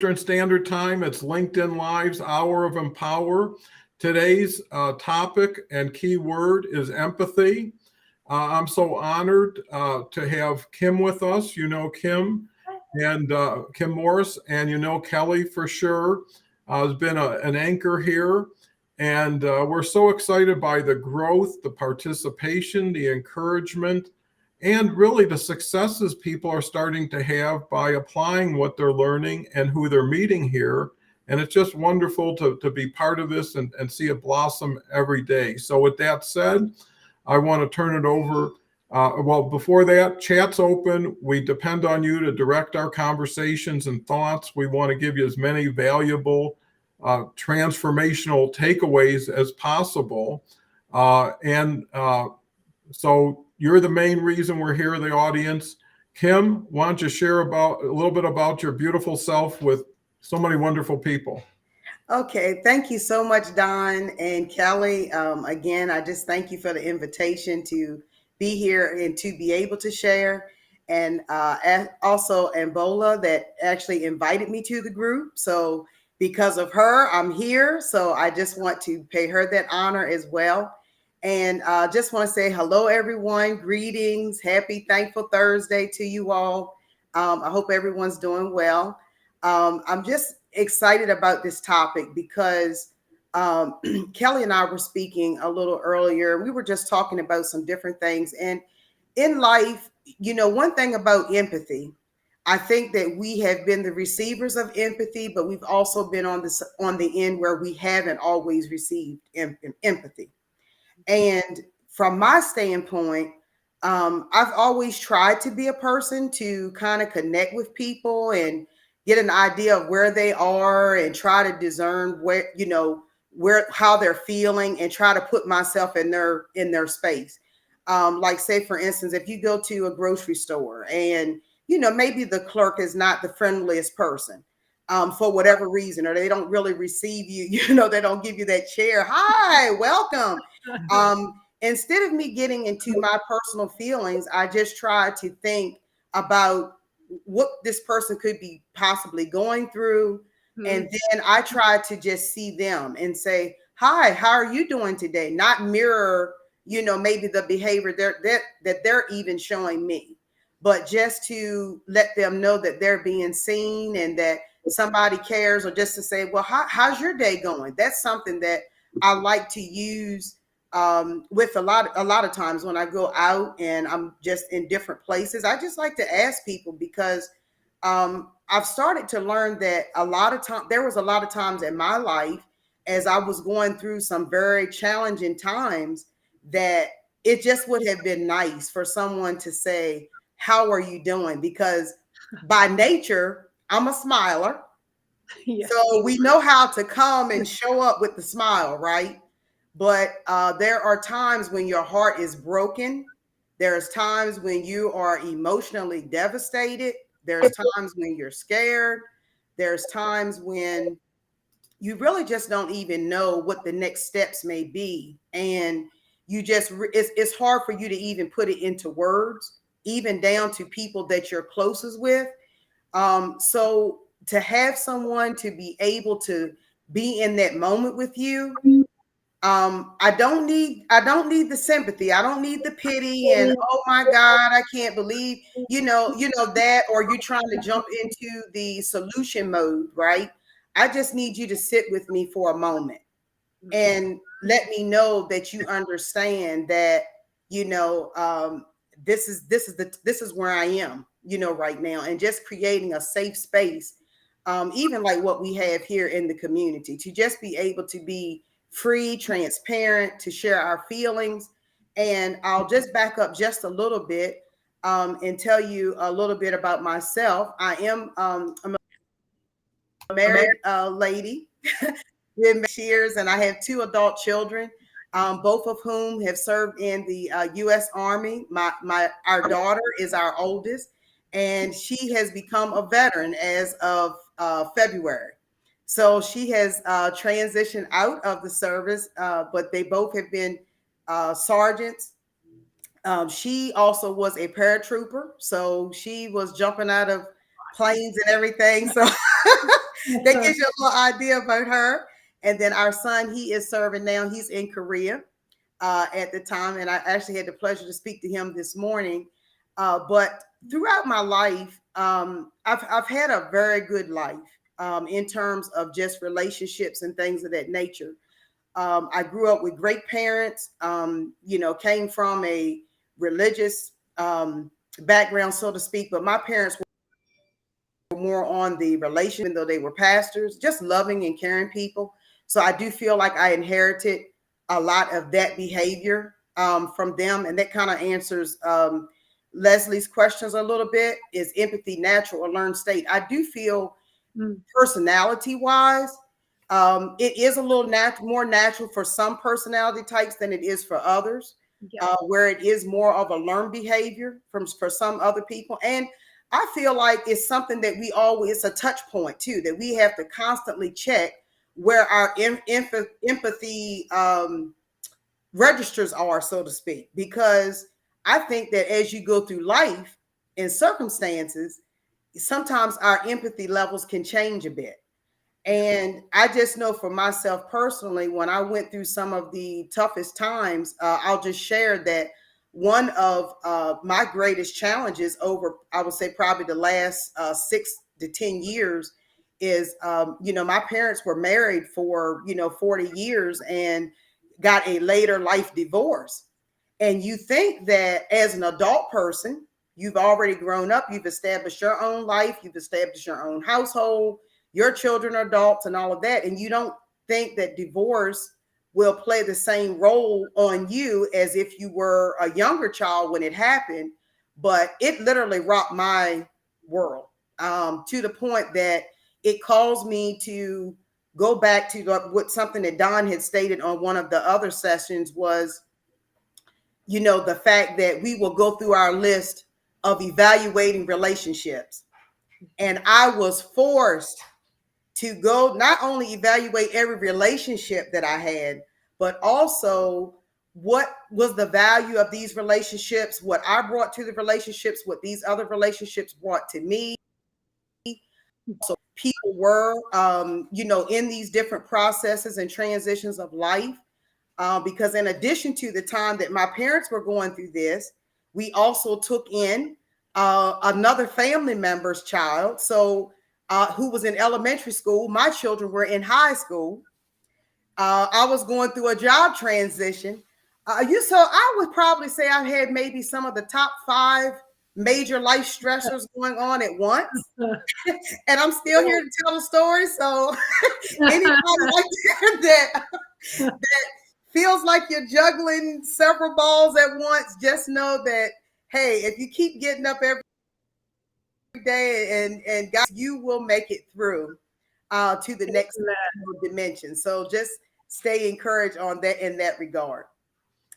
Eastern Standard Time. It's LinkedIn Live's Hour of Empower. Today's topic and key word is empathy. I'm so honored to have Kim with us. You know Kim and Kim Morris, and you know Kelly for sure. Has been an anchor here. And we're so excited by the growth, the participation, the encouragement, and really the successes people are starting to have by applying what they're learning and who they're meeting here. And it's just wonderful to be part of this and see it blossom every day. So, with that said, I want to turn it over. Well, before that, chat's open. We depend on you to direct our conversations and thoughts. We want to give you as many valuable, transformational takeaways as possible. So you're the main reason we're here, the audience. Kim, why don't you share about a little bit about your beautiful self with so many wonderful people? Okay, thank you so much, Don and Kelly. Again, I just thank you for the invitation to be here and to be able to share. And also Ambola that actually invited me to the group. So because of her, I'm here. So I just want to pay her that honor as well. And just want to say hello, everyone. Greetings. Happy Thankful Thursday to you all. I hope everyone's doing well. I'm just excited about this topic because Kelly and I were speaking a little earlier. We were just talking about some different things. And in life, you know, one thing about empathy, I think that we have been the receivers of empathy, but we've also been on the end where we haven't always received empathy. And from my standpoint, I've always tried to be a person to kind of connect with people and get an idea of where they are and try to discern where, you know, where how they're feeling and try to put myself in their space. Like say for instance, if you go to a grocery store and you know maybe the clerk is not the friendliest person for whatever reason, or they don't really receive you, you know, they don't give you that chair. Hi, welcome. Instead of me getting into my personal feelings, I just try to think about what this person could be possibly going through. And then I try to just see them and say, hi, how are you doing today? Not mirror, you know, maybe the behavior that they're even showing me, but just to let them know that they're being seen and that somebody cares, or just to say, well, how's your day going? That's something that I like to use with a lot of times when I go out and I'm just in different places. I just like to ask people because I've started to learn that there was a lot of times in my life as I was going through some very challenging times that it just would have been nice for someone to say, how are you doing? Because by nature, I'm a smiler. Yes. So we know how to come and show up with the smile, right? But there are times when your heart is broken. There's times when you are emotionally devastated. There's times when you're scared. There's times when you really just don't even know what the next steps may be. And you just, it's hard for you to even put it into words, even down to people that you're closest with. So to have someone to be able to be in that moment with you, I don't need the sympathy. I don't need the pity and oh my God, I can't believe, you know that, or you trying to jump into the solution mode, right? I just need you to sit with me for a moment and let me know that you understand that, you know, this is where I am, you know, right now, and just creating a safe space, even like what we have here in the community, to just be able to be free, transparent, to share our feelings. And I'll just back up just a little bit and tell you a little bit about myself. I'm a married lady. Been married years, and I have two adult children, both of whom have served in the U.S. Army. Our daughter is our oldest, and she has become a veteran as of February. So she has transitioned out of the service, but they both have been sergeants. She also was a paratrooper, so she was jumping out of planes and everything. So That gives you a little idea about her. And then our son, he is serving now. He's in Korea at the time, and I actually had the pleasure to speak to him this morning. But throughout my life, I've had a very good life in terms of just relationships and things of that nature. I grew up with great parents. Came from a religious background, so to speak, but my parents were more on the relation, even though they were pastors, just loving and caring people. So I do feel like I inherited a lot of that behavior from them, and that kind of answers Leslie's questions a little bit. Is empathy natural or learned state? I do feel personality wise, it is a little more natural for some personality types than it is for others, where it is more of a learned behavior for some other people. And I feel like it's something that it's a touch point too, that we have to constantly check where our empathy registers are, so to speak, because I think that as you go through life and circumstances, sometimes our empathy levels can change a bit. And I just know for myself personally, when I went through some of the toughest times, I'll just share that one of my greatest challenges over, I would say, probably the last 6 to 10 years is, my parents were married for, 40 years and got a later life divorce. And you think that as an adult person, you've already grown up, you've established your own life, you've established your own household, your children are adults and all of that. And you don't think that divorce will play the same role on you as if you were a younger child when it happened. But it literally rocked my world to the point that it caused me to go back to what something that Don had stated on one of the other sessions was, the fact that we will go through our list of evaluating relationships. And I was forced to go not only evaluate every relationship that I had, but also what was the value of these relationships, what I brought to the relationships, what these other relationships brought to me. So people were, in these different processes and transitions of life. Because in addition to the time that my parents were going through this, we also took in another family member's child. So who was in elementary school. My children were in high school. I was going through a job transition. So I would probably say I've had maybe some of the top 5 major life stressors going on at once. And I'm still here to tell the story. So anybody like that feels like you're juggling several balls at once, just know that, hey, if you keep getting up every day and God, you will make it through to the next dimension. So just stay encouraged on that in that regard.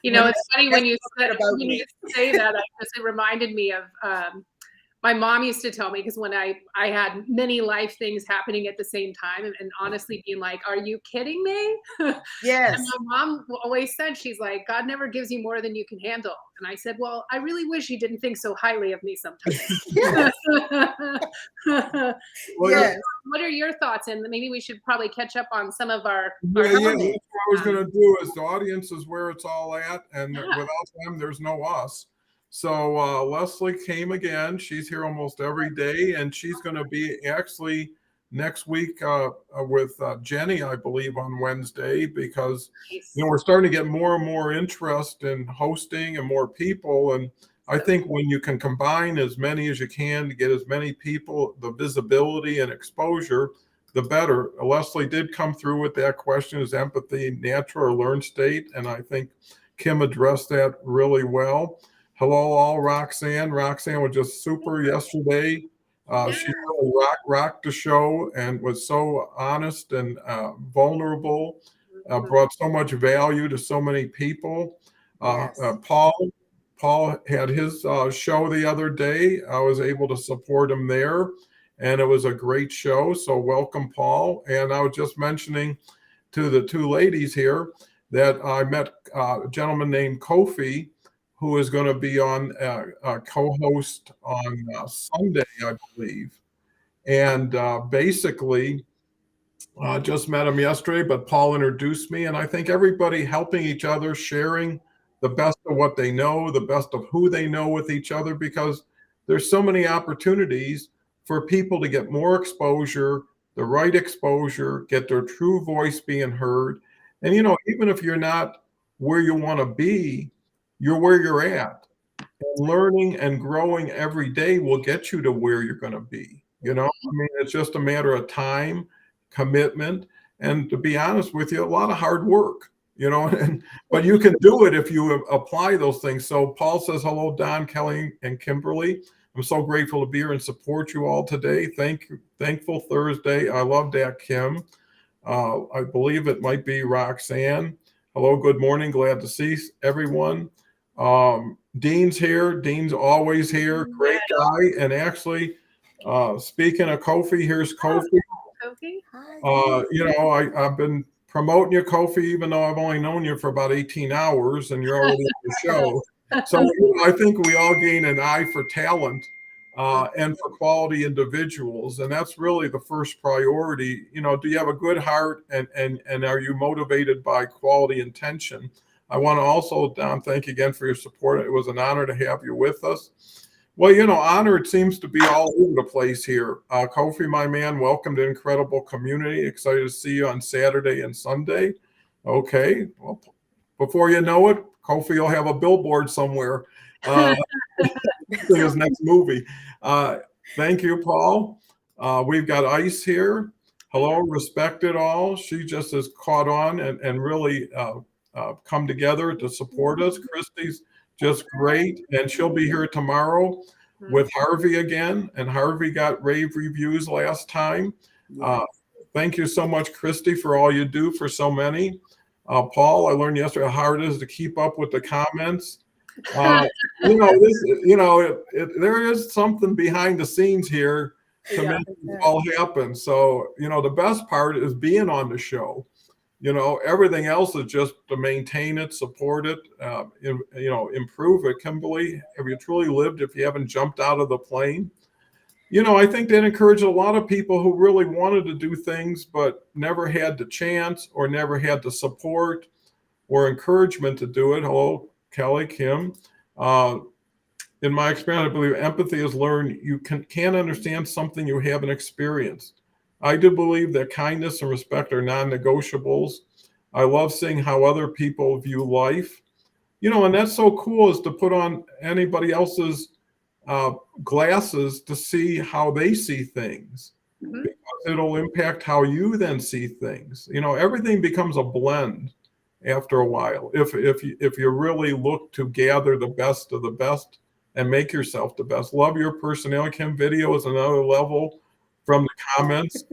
It's funny when you say that, it reminded me of my mom used to tell me, because when I had many life things happening at the same time, and honestly being like, are you kidding me? Yes. And my mom always said, she's like, God never gives you more than you can handle. And I said, well, I really wish you didn't think so highly of me sometimes. Yes. What are your thoughts? And maybe we should probably catch up on some of our that's what I was going to do. Is the audience is where it's all at, and without them, there's no us. So Leslie came again. She's here almost every day, and she's going to be actually next week with Jenny, I believe, on Wednesday, because we're starting to get more and more interest in hosting and more people. And I think when you can combine as many as you can to get as many people, the visibility and exposure, the better. Leslie did come through with that question: is empathy natural or learned state? And I think Kim addressed that really well. Hello, all. Roxanne was just super yesterday. She really rocked the show and was so honest and vulnerable, brought so much value to so many people. Paul had his show the other day. I was able to support him there, and it was a great show. So welcome, Paul. And I was just mentioning to the 2 ladies here that I met a gentleman named Kofi, who is going to be on a co-host on Sunday, I believe. And basically, Just met him yesterday, but Paul introduced me, and I think everybody helping each other, sharing the best of what they know, the best of who they know with each other, because there's so many opportunities for people to get more exposure, the right exposure, get their true voice being heard. And, even if you're not where you want to be, you're where you're at. And learning and growing every day will get you to where you're going to be. I mean, it's just a matter of time, commitment, and to be honest with you, a lot of hard work, but you can do it if you apply those things. So Paul says, hello, Don, Kelly, and Kimberly. I'm so grateful to be here and support you all today. Thank you. Thankful Thursday. I love that, Kim. I believe it might be Roxanne. Hello, good morning. Glad to see everyone. Dean's here. Dean's always here. Great guy. And actually, speaking of Kofi, here's Kofi. Kofi. I've been promoting you, Kofi, even though I've only known you for about 18 hours and you're already on the show. So I think we all gain an eye for talent and for quality individuals. And that's really the first priority. Do you have a good heart and are you motivated by quality intention? I want to also, Don, thank you again for your support. It was an honor to have you with us. Well, honored seems to be all over the place here. Kofi, my man, welcome to Incredible Community. Excited to see you on Saturday and Sunday. Okay, well, before you know it, Kofi will have a billboard somewhere. His next movie. Thank you, Paul. We've got Ice here. Hello, respect it all. She just has caught on and really come together to support us. Christy's just great, and she'll be here tomorrow with Harvey again, and Harvey got rave reviews last time. Thank you so much, Christy, for all you do for so many. Paul, I learned yesterday how hard it is to keep up with the comments. There is something behind the scenes here to make it all happen. So, the best part is being on the show. Everything else is just to maintain it, support it, improve it. Kimberly, have you truly lived if you haven't jumped out of the plane? I think that encouraged a lot of people who really wanted to do things, but never had the chance or never had the support or encouragement to do it. Hello, Kelly, Kim. In my experience, I believe empathy is learned. You can't understand something you haven't experienced. I do believe that kindness and respect are non-negotiables. I love seeing how other people view life. And that's so cool, is to put on anybody else's glasses to see how they see things. Because it'll impact how you then see things. Everything becomes a blend after a while. If you really look to gather the best of the best and make yourself the best. Love your personality. Kim, video is another level. From the comments,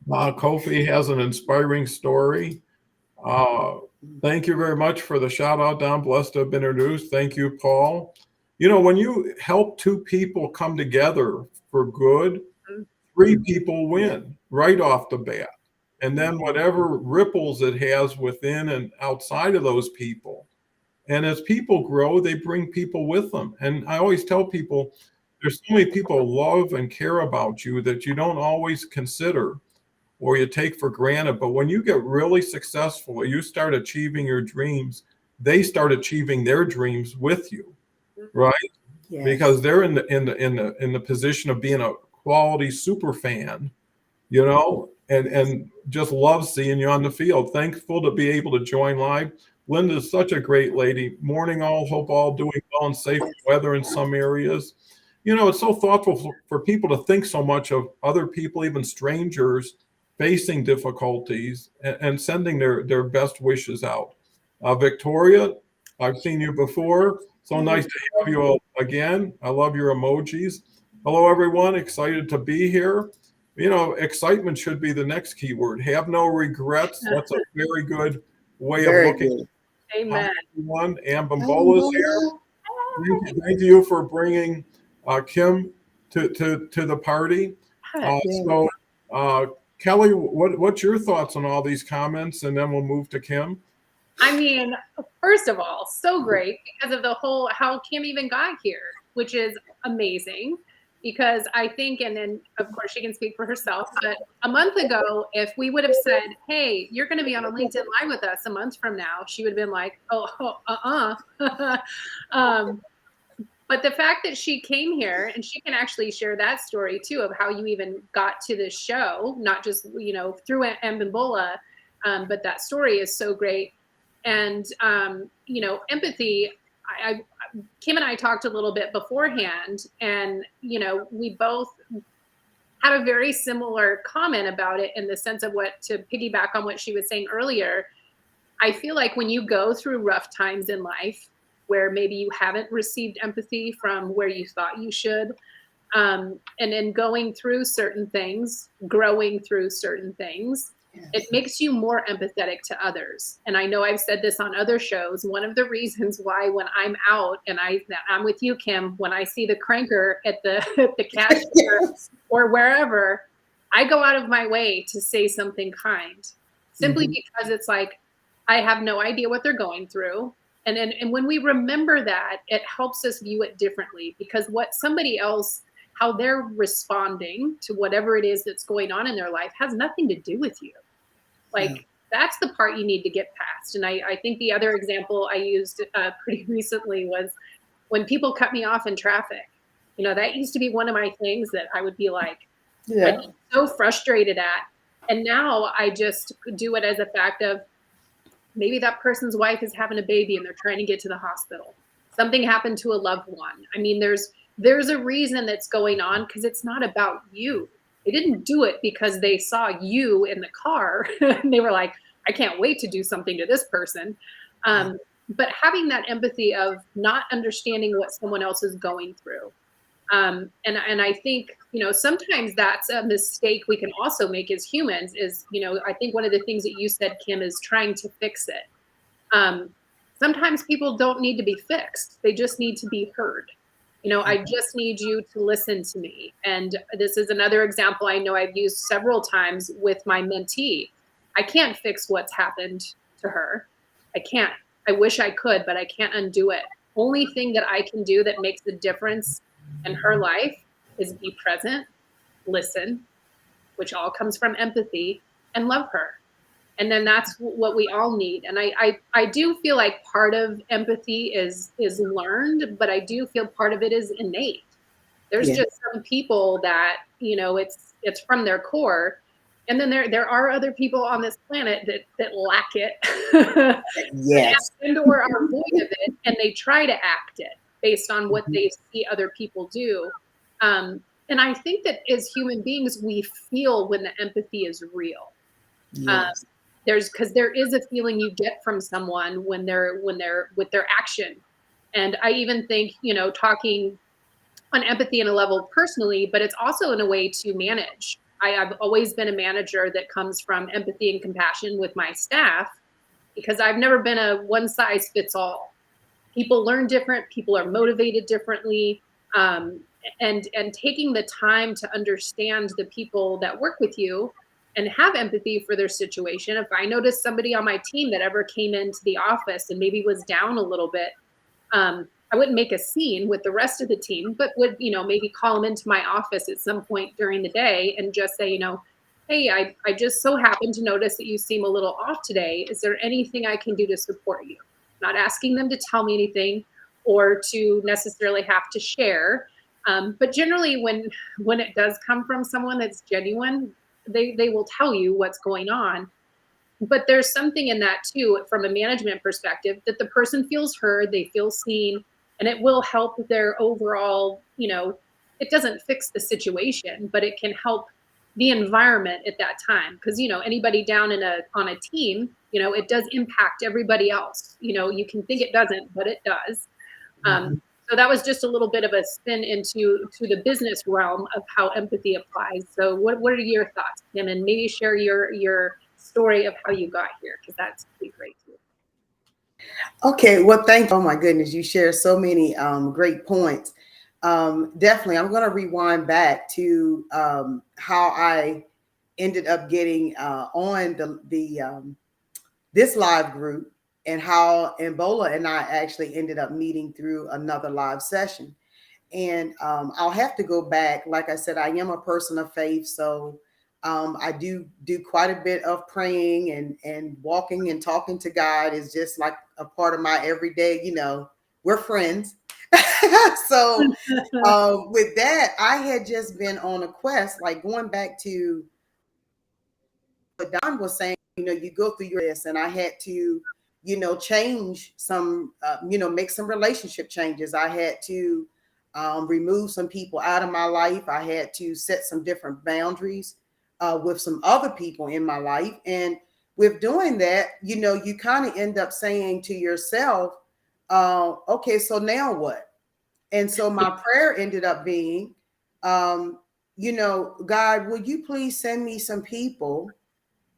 Kofi has an inspiring story. Thank you very much for the shout out, Don. Blessed to have been introduced. Thank you, Paul. When you help two people come together for good, three people win right off the bat. And then whatever ripples it has within and outside of those people. And as people grow, they bring people with them. And I always tell people, there's so many people who love and care about you that you don't always consider or you take for granted. But when you get really successful, you start achieving your dreams, they start achieving their dreams with you, right? Yes. Because they're in the position of being a quality super fan, and just love seeing you on the field. Thankful to be able to join live. Linda's such a great lady. Morning all, hope all doing well in safe weather in some areas. It's so thoughtful for people to think so much of other people, even strangers, facing difficulties and sending their best wishes out. Victoria, I've seen you before. So nice to have you all again. I love your emojis. Hello, everyone. Excited to be here. Excitement should be the next keyword. Have no regrets. That's a very good way of looking. Amen. Everyone. Ambambola's here. Thank you for bringing Kim to the party. Kelly, what's your thoughts on all these comments? And then we'll move to Kim. I mean, first of all, so great because of the whole how Kim even got here, which is amazing. because I think, and then of course she can speak for herself, but a month ago, if we would have said, hey, you're going to be on a LinkedIn Live with us a month from now, she would have been like, but the fact that she came here, and she can actually share that story too of how you even got to this show, not just, through Mbimbola, but that story is so great. And, empathy, Kim and I talked a little bit beforehand, and, we both had a very similar comment about it, in the sense of to piggyback on what she was saying earlier. I feel like when you go through rough times in life, where maybe you haven't received empathy from where you thought you should, and in going through certain things, growing through certain things, it makes you more empathetic to others. And I know I've said this on other shows. One of the reasons why, when I'm out, and I'm with you, Kim, when I see the cranker at the cashier or wherever, I go out of my way to say something kind, simply because it's like, I have no idea what they're going through. And when we remember that, it helps us view it differently, because what somebody else, how they're responding to whatever it is that's going on in their life, has nothing to do with you. Like, that's the part you need to get past. And I think the other example I used pretty recently was when people cut me off in traffic. That used to be one of my things that I would be like, I'd be so frustrated at. And now I just do it as a fact of, maybe that person's wife is having a baby and they're trying to get to the hospital. Something happened to a loved one. I mean, there's a reason that's going on, because it's not about you. They didn't do it because they saw you in the car and they were like, I can't wait to do something to this person. But having that empathy of not understanding what someone else is going through. And I think, sometimes that's a mistake we can also make as humans is, I think one of the things that you said, Kim, is trying to fix it. Sometimes people don't need to be fixed. They just need to be heard. I just need you to listen to me. And this is another example I know I've used several times with my mentee. I can't fix what's happened to her. I can't. I wish I could, but I can't undo it. Only thing that I can do that makes a difference in her life is be present, listen, which all comes from empathy, and love her. And then that's what we all need. And I do feel like part of empathy is learned, but I do feel part of it is innate. There's just some people that, it's from their core. And then there are other people on this planet that lack it. Yes. And or are void of it, and they try to act it based on what they see other people do. And I think that as human beings, we feel when the empathy is real. Yes. Because there is a feeling you get from someone when they're with their action. And I even think, talking on empathy in a level personally, but it's also in a way to manage. I've always been a manager that comes from empathy and compassion with my staff, because I've never been a one size fits all. People learn different, people are motivated differently. And taking the time to understand the people that work with you and have empathy for their situation. If I noticed somebody on my team that ever came into the office and maybe was down a little bit, I wouldn't make a scene with the rest of the team, but would, maybe call them into my office at some point during the day and just say, hey, I just so happened to notice that you seem a little off today. Is there anything I can do to support you? Not asking them to tell me anything or to necessarily have to share. But generally when it does come from someone that's genuine, they will tell you what's going on. But there's something in that too, from a management perspective, that the person feels heard, they feel seen, and it will help their overall, it doesn't fix the situation, but it can help the environment at that time. Because, anybody down on a team, it does impact everybody else. You can think it doesn't, but it does. So that was just a little bit of a spin into the business realm of how empathy applies. So what are your thoughts, Kim? And maybe share your story of how you got here, because that's pretty great too. Okay, well, thank you. Oh my goodness, you share so many great points. Definitely, I'm going to rewind back to how I ended up getting on the this live group, and how Ebola and I actually ended up meeting through another live session. And I'll have to go back. Like I said, I am a person of faith, so I do quite a bit of praying and walking and talking to God is just like a part of my everyday. We're friends. So with that, I had just been on a quest, like going back to what Don was saying. You go through your list, and I had to, change some, make some relationship changes. I had to remove some people out of my life. I had to set some different boundaries with some other people in my life. And with doing that, you kind of end up saying to yourself, okay, so now what? And so my prayer ended up being, God, would you please send me some people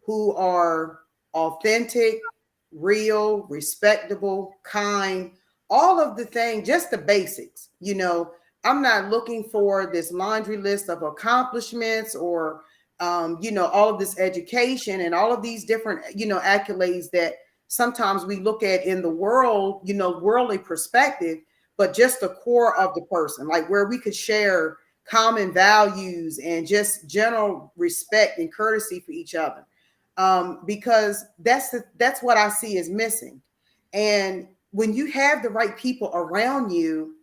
who are authentic, real, respectable, kind, all of the things, just the basics. I'm not looking for this laundry list of accomplishments or, all of this education and all of these different, accolades that sometimes we look at in the world, worldly perspective, but just the core of the person, like where we could share common values and just general respect and courtesy for each other. Because that's what I see is missing. And when you have the right people around you,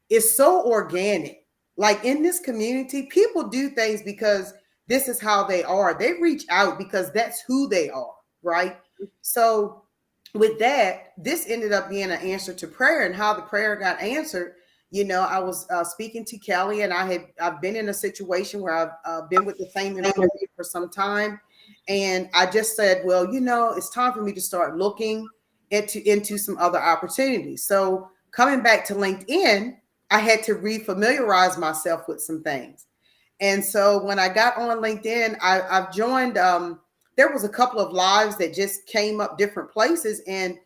it's so organic. Like in this community, people do things because this is how they are. They reach out because that's who they are, right? So with that, this ended up being an answer to prayer, and how the prayer got answered. I was speaking to Kelly, and I've been in a situation where I've been with the same employee for some time. And I just said, well, it's time for me to start looking into some other opportunities. So coming back to LinkedIn, I had to refamiliarize myself with some things. And so when I got on LinkedIn, I've joined, there was a couple of lives that just came up different places. And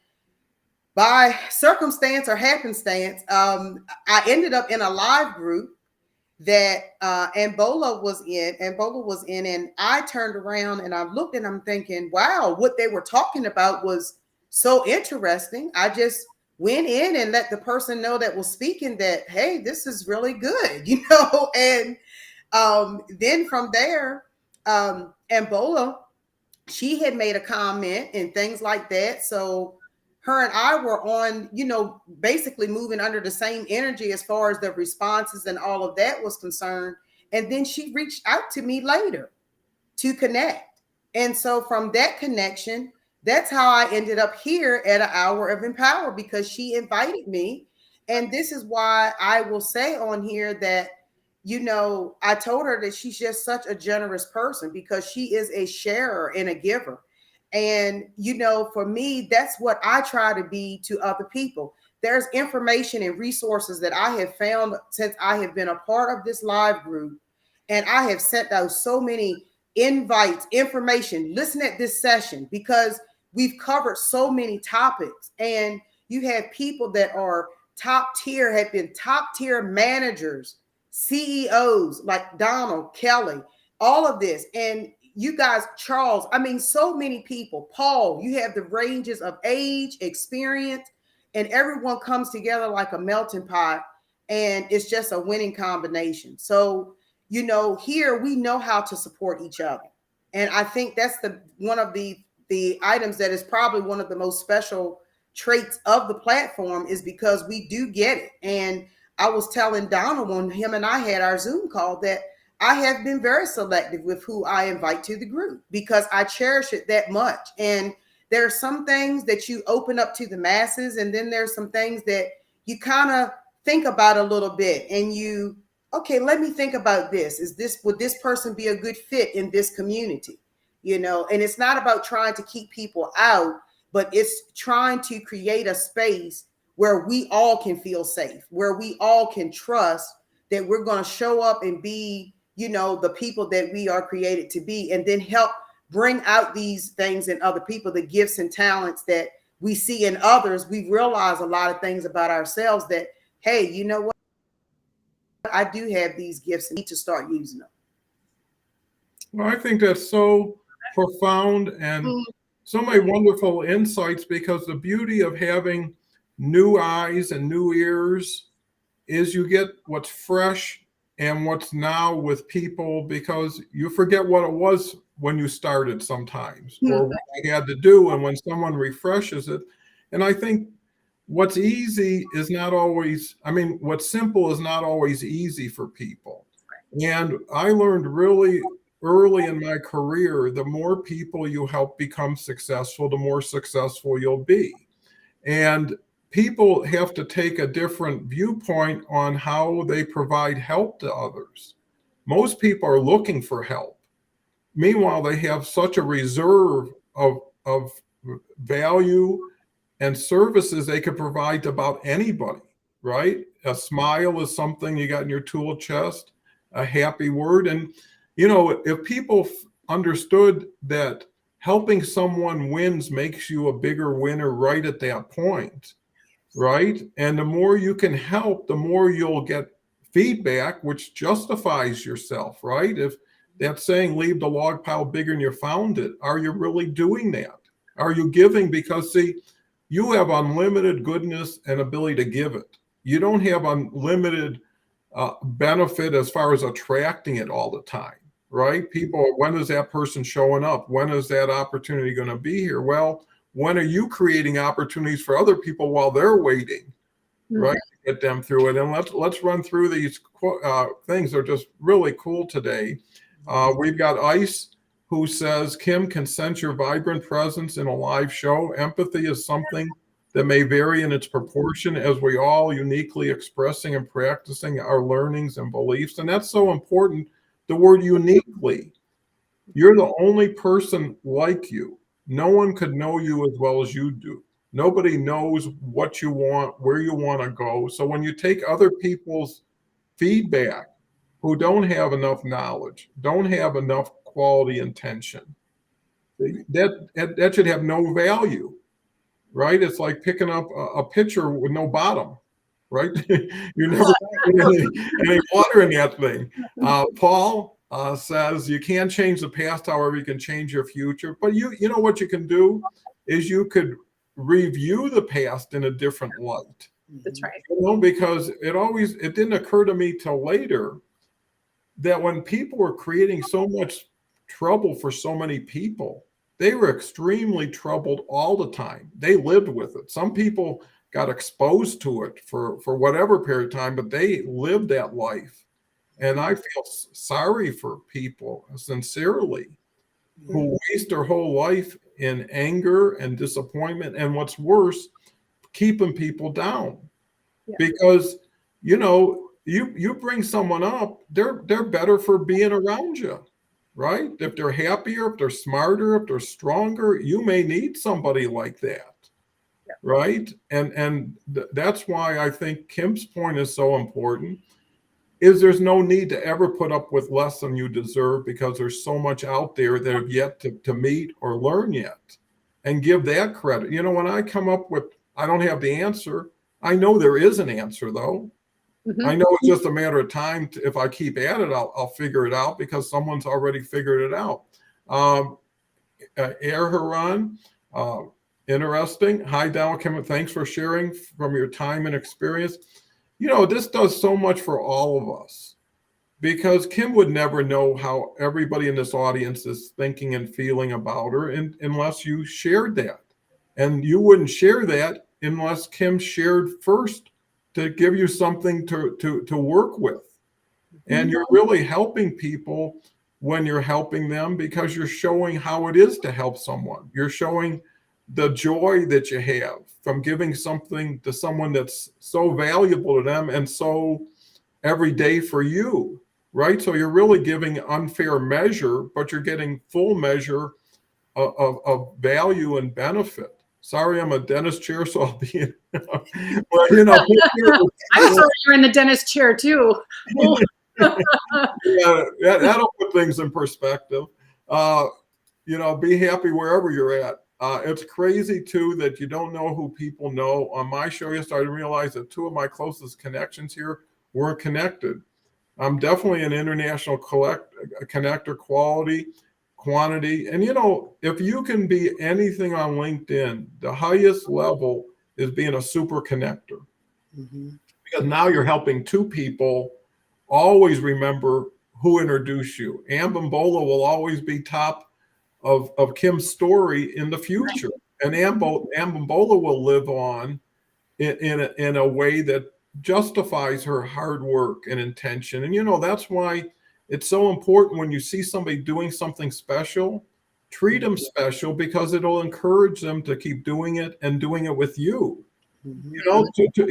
by circumstance or happenstance, I ended up in a live group that Ebola was in, and I turned around and I looked and I'm thinking, wow, what they were talking about was so interesting. I just went in and let the person know that was speaking that, hey, this is really good, and then from there, Ebola, she had made a comment and things like that. So her and I were on, basically moving under the same energy as far as the responses and all of that was concerned. And then she reached out to me later to connect. And so from that connection, that's how I ended up here at an Hour of Empower, because she invited me. And this is why I will say on here that, I told her that she's just such a generous person, because she is a sharer and a giver. And, for me, that's what I try to be to other people. There's information and resources that I have found since I have been a part of this live group. And I have sent out so many invites, information, listen at this session, because we've covered so many topics. And you have people that are top tier, have been top tier managers, CEOs like Donald, Kelly, all of this. And you guys, Charles, I mean, so many people, Paul, you have the ranges of age, experience, and everyone comes together like a melting pot. And it's just a winning combination. So, here we know how to support each other. And I think that's one of the items that is probably one of the most special traits of the platform, is because we do get it. And I was telling Donald when him and I had our Zoom call that I have been very selective with who I invite to the group, because I cherish it that much. And there are some things that you open up to the masses, and then there's some things that you kind of think about a little bit, and okay, let me think about this. Would this person be a good fit in this community? And it's not about trying to keep people out, but it's trying to create a space where we all can feel safe, where we all can trust that we're going to show up and be, the people that we are created to be, and then help bring out these things in other people, the gifts and talents that we see in others. We realize a lot of things about ourselves that, hey, you know what? I do have these gifts and need to start using them. Well, I think that's so profound and so many wonderful insights, because the beauty of having new eyes and new ears is you get what's fresh and what's now with people, because you forget what it was when you started sometimes, or what you had to do, and when someone refreshes it. And I think what's easy is not always, I mean, what's simple is not always easy for people. And I learned really early in my career, the more people you help become successful, the more successful you'll be. And people have to take a different viewpoint on how they provide help to others. Most people are looking for help. Meanwhile, they have such a reserve of value and services they could provide to about anybody, right? A smile is something you got in your tool chest, a happy word. And, you know, if people understood that helping someone wins makes you a bigger winner right at that point, right? And the more you can help, the more you'll get feedback, which justifies yourself, right? If that saying, leave the log pile bigger than you found it, are you really doing that? Are you giving? Because, see, you have unlimited goodness and ability to give it. You don't have unlimited benefit as far as attracting it all the time, right? People, when is that person showing up? When is that opportunity going to be here? Well, when are you creating opportunities for other people while they're waiting, right? To get them through it. And let's run through these things. They're just really cool today. We've got Ice, who says, Kim, can sense your vibrant presence in a live show. Empathy is something that may vary in its proportion as we all uniquely expressing and practicing our learnings and beliefs. And that's so important. The word uniquely. You're the only person like you. No one could know you as well as you do. Nobody knows what you want, where you want to go. So when you take other people's feedback who don't have enough knowledge, don't have enough quality intention, that should have no value, right? It's like picking up a pitcher with no bottom, right? You never get any water in that thing. Paul says you can't change the past, however, you can change your future. But you know what you can do is you could review the past in a different light. That's right. You know, because it didn't occur to me till later that when people were creating so much trouble for so many people, they were extremely troubled all the time. They lived with it. Some people got exposed to it for whatever period of time, but they lived that life. And I feel sorry for people, sincerely, who waste their whole life in anger and disappointment, and what's worse, keeping people down. Yeah. Because, you know, you bring someone up, they're better for being around you, right? If they're happier, if they're smarter, if they're stronger, you may need somebody like that, yeah. Right? And that's why I think Kim's point is so important, is there's no need to ever put up with less than you deserve, because there's so much out there that have yet to meet or learn yet, and give that credit. You know, when I come up with, I don't have the answer, I know there is an answer though. Mm-hmm. I know it's just a matter of time. If I keep at it, I'll figure it out, because someone's already figured it out. Erharan, interesting. Hi, Dow Kim, thanks for sharing from your time and experience. You know, this does so much for all of us, because Kim would never know how everybody in this audience is thinking and feeling about her unless you shared that. And you wouldn't share that unless Kim shared first to give you something to work with. And you're really helping people when you're helping them, because you're showing how it is to help someone. You're showing the joy that you have from giving something to someone that's so valuable to them and so every day for you, right? So you're really giving unfair measure, but you're getting full measure of value and benefit. Sorry, I'm a dentist chair, so I'll be in. Well, you know, I'm sorry you're in the dentist chair too. Yeah, that'll put things in perspective. You know, be happy wherever you're at. It's crazy too that you don't know who people know. On my show yesterday, I realized that two of my closest connections here weren't connected. I'm definitely an international connector, quality, quantity. And you know, if you can be anything on LinkedIn, the highest level is being a super connector. Mm-hmm. because now you're helping two people always remember who introduced you. Ambimbola will always be top of Kim's story in the future. And Ambimbola will live on in a way that justifies her hard work and intention. And, you know, that's why it's so important when you see somebody doing something special, treat them special, because it'll encourage them to keep doing it and doing it with you. You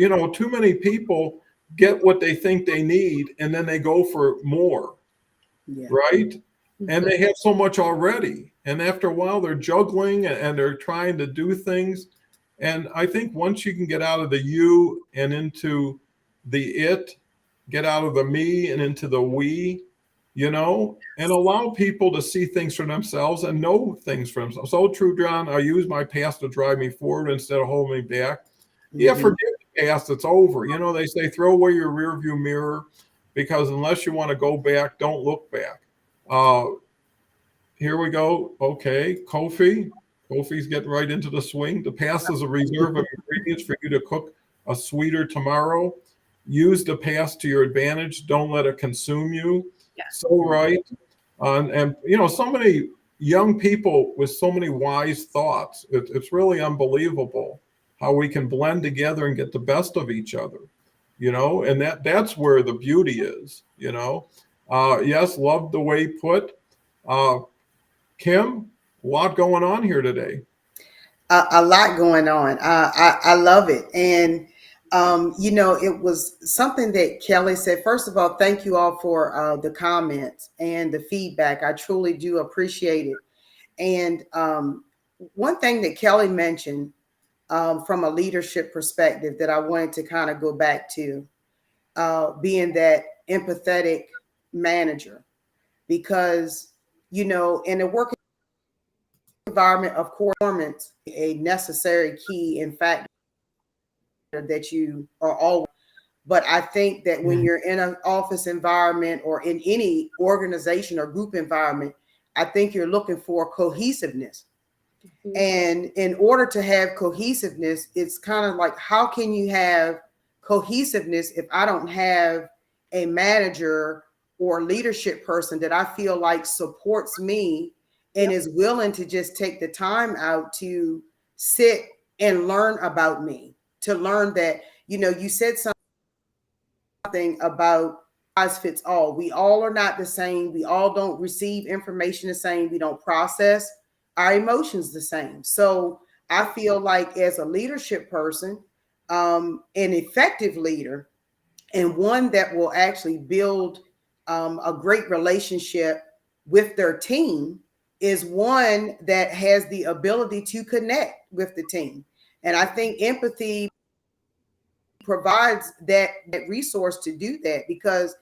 know, too many people get what they think they need and then they go for more, right? And they have so much already. And after a while, they're juggling and they're trying to do things. And I think once you can get out of the you and into the it, get out of the me and into the we, you know, and allow people to see things for themselves and know things for themselves. So true, John. I use my past to drive me forward instead of holding me back. Yeah, forget the past. It's over. You know, they say throw away your rear view mirror, because unless you want to go back, don't look back. Here we go. Okay, Kofi. Kofi's getting right into the swing. The past is a reserve of ingredients for you to cook a sweeter tomorrow. Use the past to your advantage. Don't let it consume you. Yeah. So right. And you know, so many young people with so many wise thoughts. It's really unbelievable how we can blend together and get the best of each other. You know, and that's where the beauty is. You know, yes, love the way put. Kim, a lot going on here today. A lot going on. I love it. And, you know, it was something that Kelly said. First of all, thank you all for the comments and the feedback. I truly do appreciate it. And one thing that Kelly mentioned from a leadership perspective that I wanted to kind of go back to, being that empathetic manager, because, you know, in a work environment of performance, a necessary key in fact that you are always. But I think that when you're in an office environment or in any organization or group environment, I think you're looking for cohesiveness. And in order to have cohesiveness, it's kind of like, how can you have cohesiveness if I don't have a manager or leadership person that I feel like supports me and is willing to just take the time out to sit and learn about me, to learn that, you know, you said something about size fits all. We all are not the same. We all don't receive information the same. We don't process our emotions the same. So I feel like as a leadership person, an effective leader, and one that will actually build a great relationship with their team, is one that has the ability to connect with the team. And I think empathy provides that resource to do that, because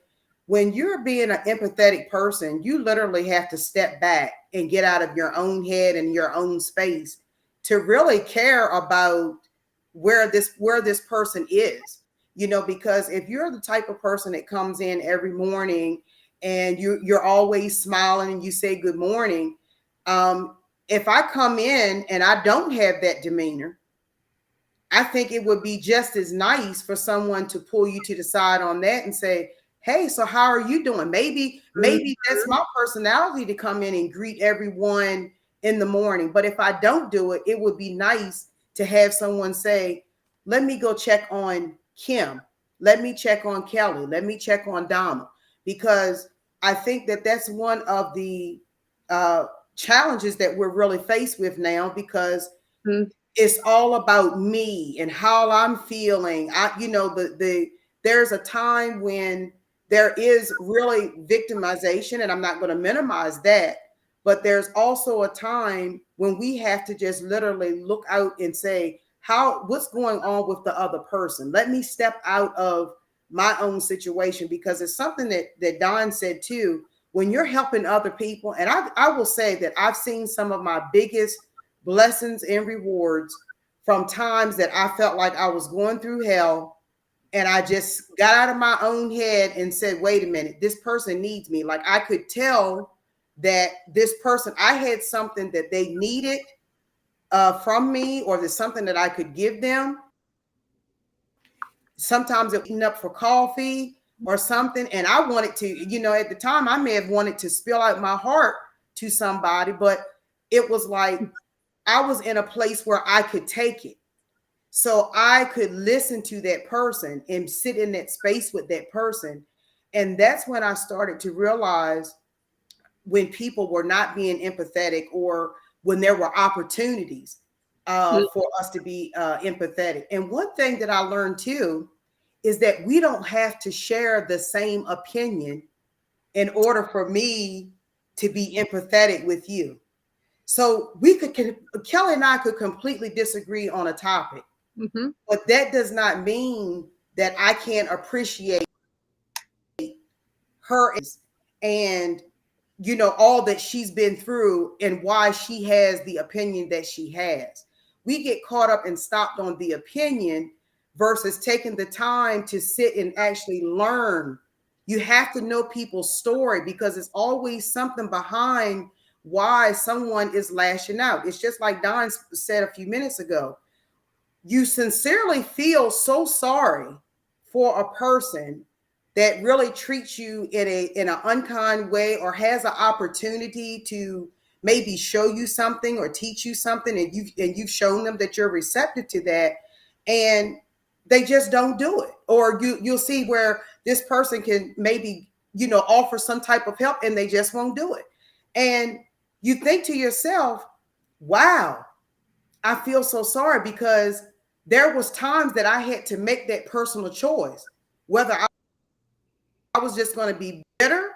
when you're being an empathetic person, you literally have to step back and get out of your own head and your own space to really care about where this person is, you know, because if you're the type of person that comes in every morning and you're always smiling and you say good morning, if I come in and I don't have that demeanor, I think it would be just as nice for someone to pull you to the side on that and say, hey, so how are you doing? Maybe that's my personality to come in and greet everyone in the morning. But if I don't do it, it would be nice to have someone say, let me go check on Kim. Let me check on Kelly. Let me check on Donna. Because I think that that's one of the challenges that we're really faced with now, because it's all about me and how I'm feeling. There's a time when there is really victimization, and I'm not going to minimize that, but there's also a time when we have to just literally look out and say, what's going on with the other person? Let me step out of my own situation, because it's something that Don said too. When you're helping other people, and I will say that I've seen some of my biggest blessings and rewards from times that I felt like I was going through hell, and I just got out of my own head and said, wait a minute, this person needs me. Like, I could tell that this person, I had something that they needed from me, or there's something that I could give them. sometimes it was up for coffee or something. And I wanted to, you know, at the time I may have wanted to spill out my heart to somebody, but it was like I was in a place where I could take it. So I could listen to that person and sit in that space with that person. And that's when I started to realize when people were not being empathetic, or when there were opportunities for us to be empathetic. And one thing that I learned too is that we don't have to share the same opinion in order for me to be empathetic with you. So Kelly and I could completely disagree on a topic, but that does not mean that I can't appreciate her and, you know, all that she's been through and why she has the opinion that she has. We get caught up and stopped on the opinion versus taking the time to sit and actually learn. You have to know people's story, because it's always something behind why someone is lashing out. It's just like Don said a few minutes ago. You sincerely feel so sorry for a person that really treats you in an unkind way, or has an opportunity to maybe show you something or teach you something, and you've shown them that you're receptive to that, and they just don't do it. Or you'll see where this person can maybe, you know, offer some type of help and they just won't do it. And you think to yourself, wow, I feel so sorry, because there was times that I had to make that personal choice, whether I was just going to be bitter,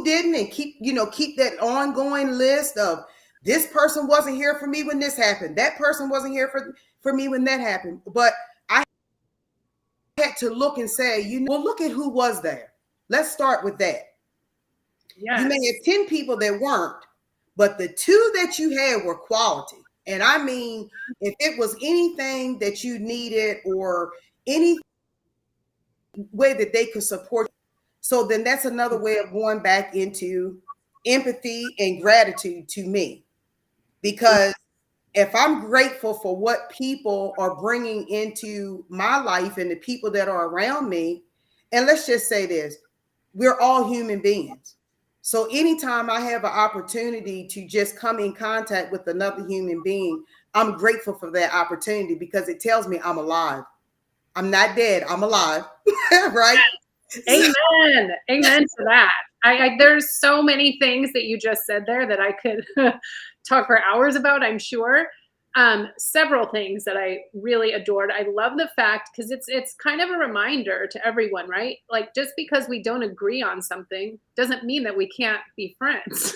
didn't, and keep that ongoing list of, this person wasn't here for me when this happened, that person wasn't here for me when that happened. But I had to look and say, you know, well, look at who was there. Let's start with that. Yes. You may have 10 people that weren't, but the 2 that you had were quality. And I mean, if it was anything that you needed or any way that they could support you, so then that's another way of going back into empathy and gratitude to me. Because if I'm grateful for what people are bringing into my life and the people that are around me, and let's just say this, we're all human beings. So anytime I have an opportunity to just come in contact with another human being, I'm grateful for that opportunity, because it tells me I'm alive. I'm not dead, I'm alive, right? Amen. Amen to that. There's so many things that you just said there that I could talk for hours about, I'm sure. Several things that I really adored. I love the fact, because it's kind of a reminder to everyone, right? Like, just because we don't agree on something doesn't mean that we can't be friends.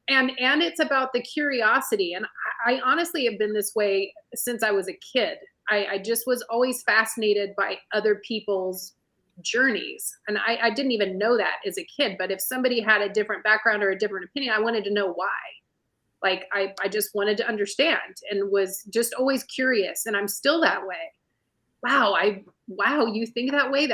And it's about the curiosity. And I honestly have been this way since I was a kid. I just was always fascinated by other people's journeys. And I didn't even know that as a kid. But if somebody had a different background or a different opinion, I wanted to know why. Like, I just wanted to understand, and was just always curious. And I'm still that way. Wow, you think that way?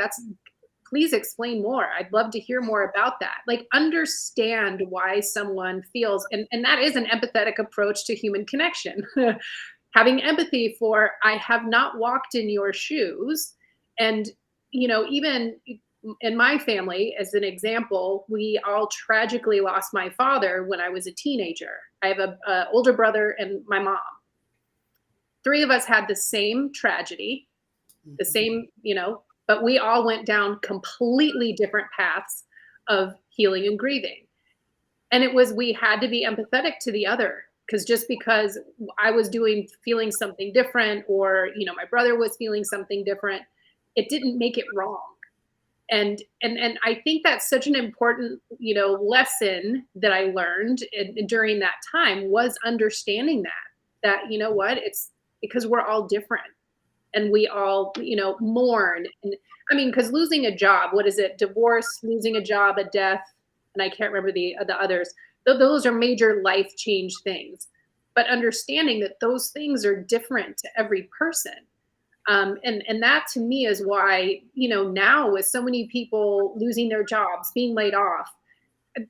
Please explain more. I'd love to hear more about that. Like, understand why someone feels, and that is an empathetic approach to human connection. Having empathy for, I have not walked in your shoes. And, you know, even in my family, as an example, we all tragically lost my father when I was a teenager. I have an older brother and my mom. 3 of us had the same tragedy, the same, you know, but we all went down completely different paths of healing and grieving. And we had to be empathetic to the other, because just because I was feeling something different, or, you know, my brother was feeling something different, it didn't make it wrong. And I think that's such an important, you know, lesson that I learned during that time, was understanding that, you know what, it's because we're all different, and we all, you know, mourn. And I mean, because losing a job, what is it? Divorce, losing a job, a death, and I can't remember the others. Those are major life change things. But understanding that those things are different to every person. And that to me is why, you know, now with so many people losing their jobs, being laid off,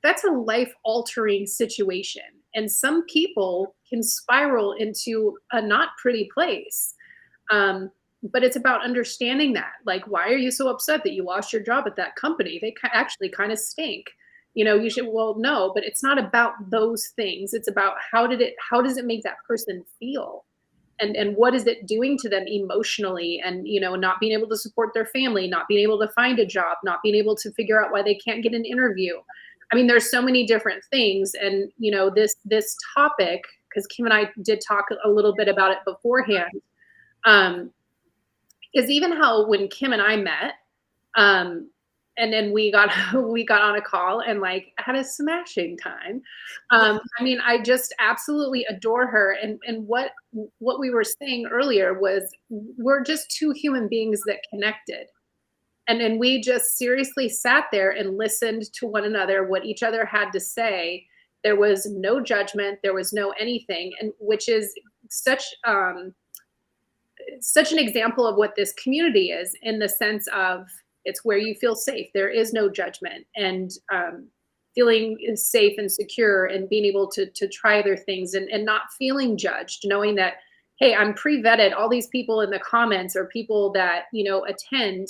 that's a life altering situation. And some people can spiral into a not pretty place. but it's about understanding that, like, why are you so upset that you lost your job at that company? They actually kind of stink. You should, well, no, but it's not about those things. It's about how does it make that person feel? And what is it doing to them emotionally, and not being able to support their family, not being able to find a job, not being able to figure out why they can't get an interview. I mean, there's so many different things. And this topic, because Kim and I did talk a little bit about it beforehand, is even how when Kim and I met, and then we got on a call and like had a smashing time. I mean, I just absolutely adore her. And what we were saying earlier was, we're just two human beings that connected. And then we just seriously sat there and listened to one another, what each other had to say. There was no judgment. There was no anything. And which is such an example of what this community is, in the sense of, it's where you feel safe. There is no judgment, and feeling safe and secure, and being able to try other things, and not feeling judged, knowing that, hey, I'm pre-vetted. All these people in the comments, or people that, attend,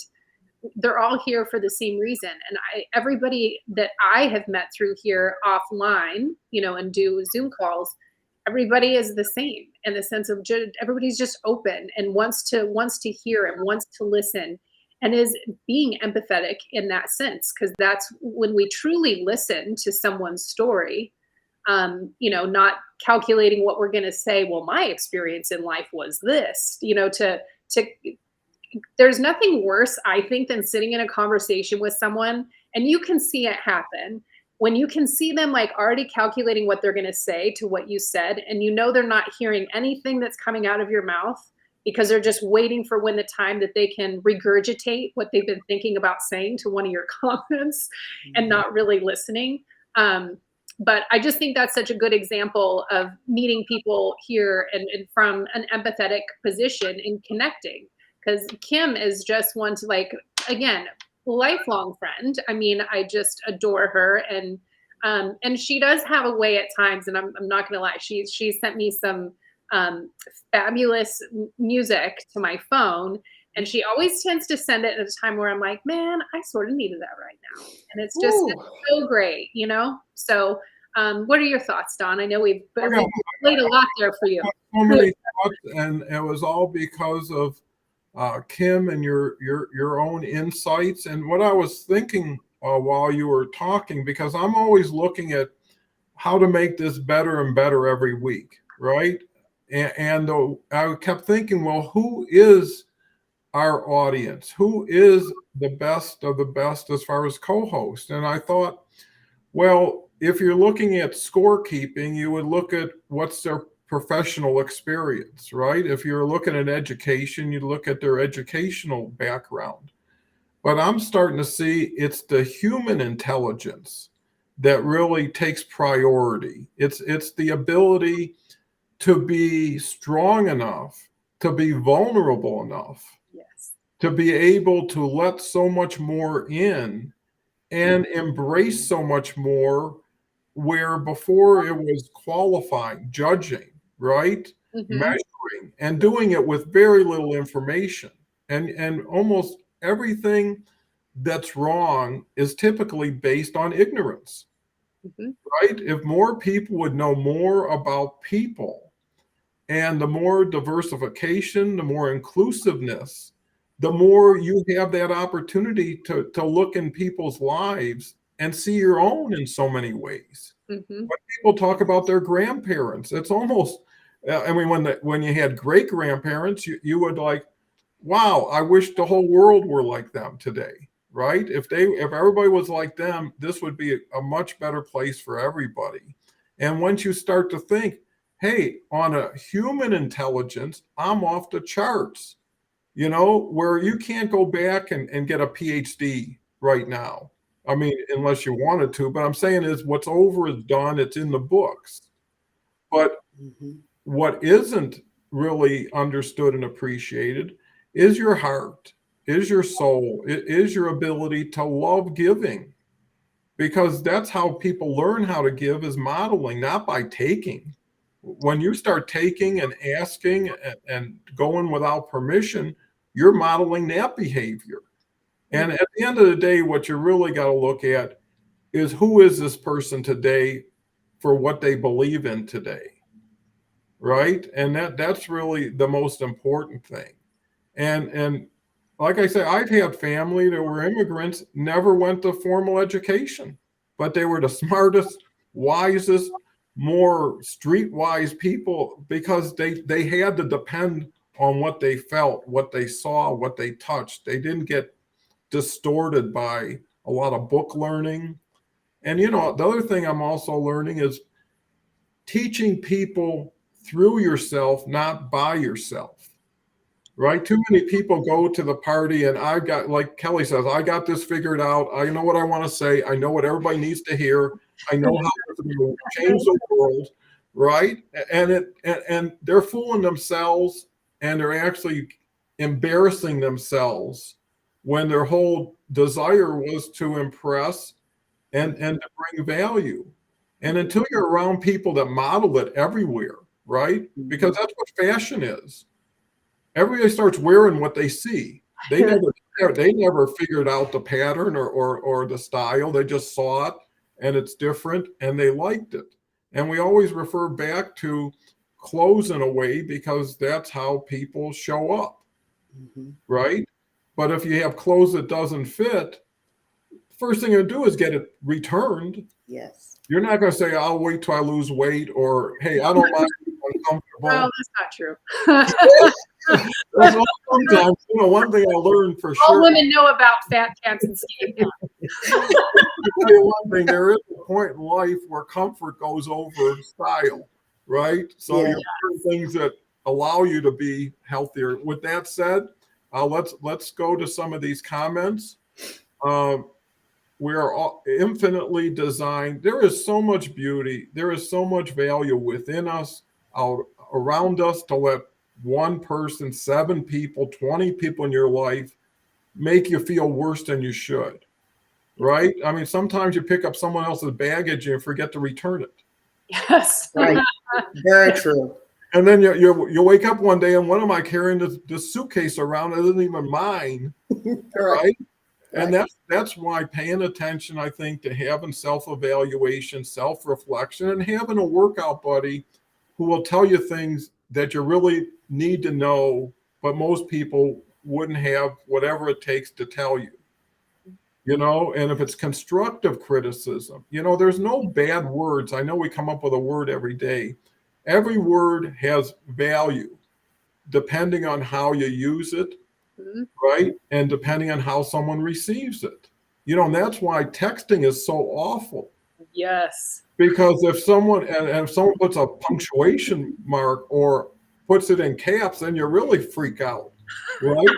they're all here for the same reason. And everybody that I have met through here offline, and do Zoom calls, everybody is the same, in the sense of everybody's just open and wants to hear and wants to listen, and is being empathetic in that sense. Because that's when we truly listen to someone's story, not calculating what we're going to say. Well, my experience in life was this, there's nothing worse, I think, than sitting in a conversation with someone and you can see it happen. When you can see them like already calculating what they're going to say to what you said, and they're not hearing anything that's coming out of your mouth, because they're just waiting for when the time that they can regurgitate what they've been thinking about saying to one of your comments, and not really listening. But I just think that's such a good example of meeting people here, and from an empathetic position, and connecting. Because Kim is just one to, like, again, lifelong friend. I mean, I just adore her. And she does have a way at times, and I'm not going to lie, she sent me some fabulous music to my phone, and she always tends to send it at a time where I'm like, man, I sort of needed that right now. And it's just so great, So what are your thoughts, Don? I know we've played a lot there for you. So many thoughts, and it was all because of Kim and your own insights. And what I was thinking while you were talking, because I'm always looking at how to make this better and better every week, right? And I kept thinking, well, who is our audience? Who is the best of the best as far as co-host? And I thought, well, if you're looking at scorekeeping, you would look at what's their professional experience, right? If you're looking at education, you look at their educational background. But I'm starting to see it's the human intelligence that really takes priority. It's the ability to be strong enough, to be vulnerable enough, yes, to be able to let so much more in and embrace so much more, where before it was qualifying, judging, right? Measuring, and doing it with very little information. And almost everything that's wrong is typically based on ignorance, right? If more people would know more about people, and the more diversification, the more inclusiveness, the more you have that opportunity to look in people's lives and see your own in so many ways. When people talk about their grandparents, it's almost, I mean, when you had great grandparents, you would like, wow, I wish the whole world were like them today, right? If everybody was like them, this would be a much better place for everybody. And once you start to think, hey, on a human intelligence, I'm off the charts, where you can't go back and get a PhD right now. I mean, unless you wanted to, but I'm saying is what's over is done. It's in the books. But what isn't really understood and appreciated is your heart, is your soul, is your ability to love giving. Because that's how people learn how to give, is modeling, not by taking. When you start taking and asking and going without permission, you're modeling that behavior. And at the end of the day, what you really got to look at is who is this person today for what they believe in today, right? And that's really the most important thing. And like I said, I've had family that were immigrants, never went to formal education, but they were the smartest, wisest, more streetwise people because they had to depend on what they felt, what they saw, what they touched. They didn't get distorted by a lot of book learning. And the other thing I'm also learning is teaching people through yourself, not by yourself. Right? Too many people go to the party and I've got, like Kelly says, I got this figured out. I know what I want to say. I know what everybody needs to hear. I know how to change the world. Right? And they're fooling themselves and they're actually embarrassing themselves when their whole desire was to impress and to bring value. And until you're around people that model it everywhere, right? Because that's what fashion is. Everybody starts wearing what they see. They never figured out the pattern or the style. They just saw it and it's different and they liked it. And we always refer back to clothes in a way because that's how people show up, right? But if you have clothes that doesn't fit, first thing you do is get it returned. Yes. You're not going to say, I'll wait till I lose weight, or, hey, I don't mind being uncomfortable. Well, that's not true. Sometimes, one thing I learned for All sure. women know about fat cats and skinny cats. One thing, there is a point in life where comfort goes over style, right? So Yeah. you're doing things that allow you to be healthier. With that said, let's go to some of these comments. We are all infinitely designed. There is so much beauty. There is so much value within us, out around us, to let one person, 7 people, 20 people in your life make you feel worse than you should, right? I mean, sometimes you pick up someone else's baggage and you forget to return it. Yes. Right. Very true. And then you wake up one day and what am I carrying this suitcase around? It isn't even mine, right? And that's why paying attention, I think, to having self-evaluation, self-reflection, and having a workout buddy who will tell you things that you really need to know, but most people wouldn't have whatever it takes to tell you. And if it's constructive criticism, there's no bad words. I know we come up with a word every day. Every word has value depending on how you use it. Right? And depending on how someone receives it. And that's why texting is so awful. Yes. Because if someone puts a punctuation mark or puts it in caps, then you really freak out. Right?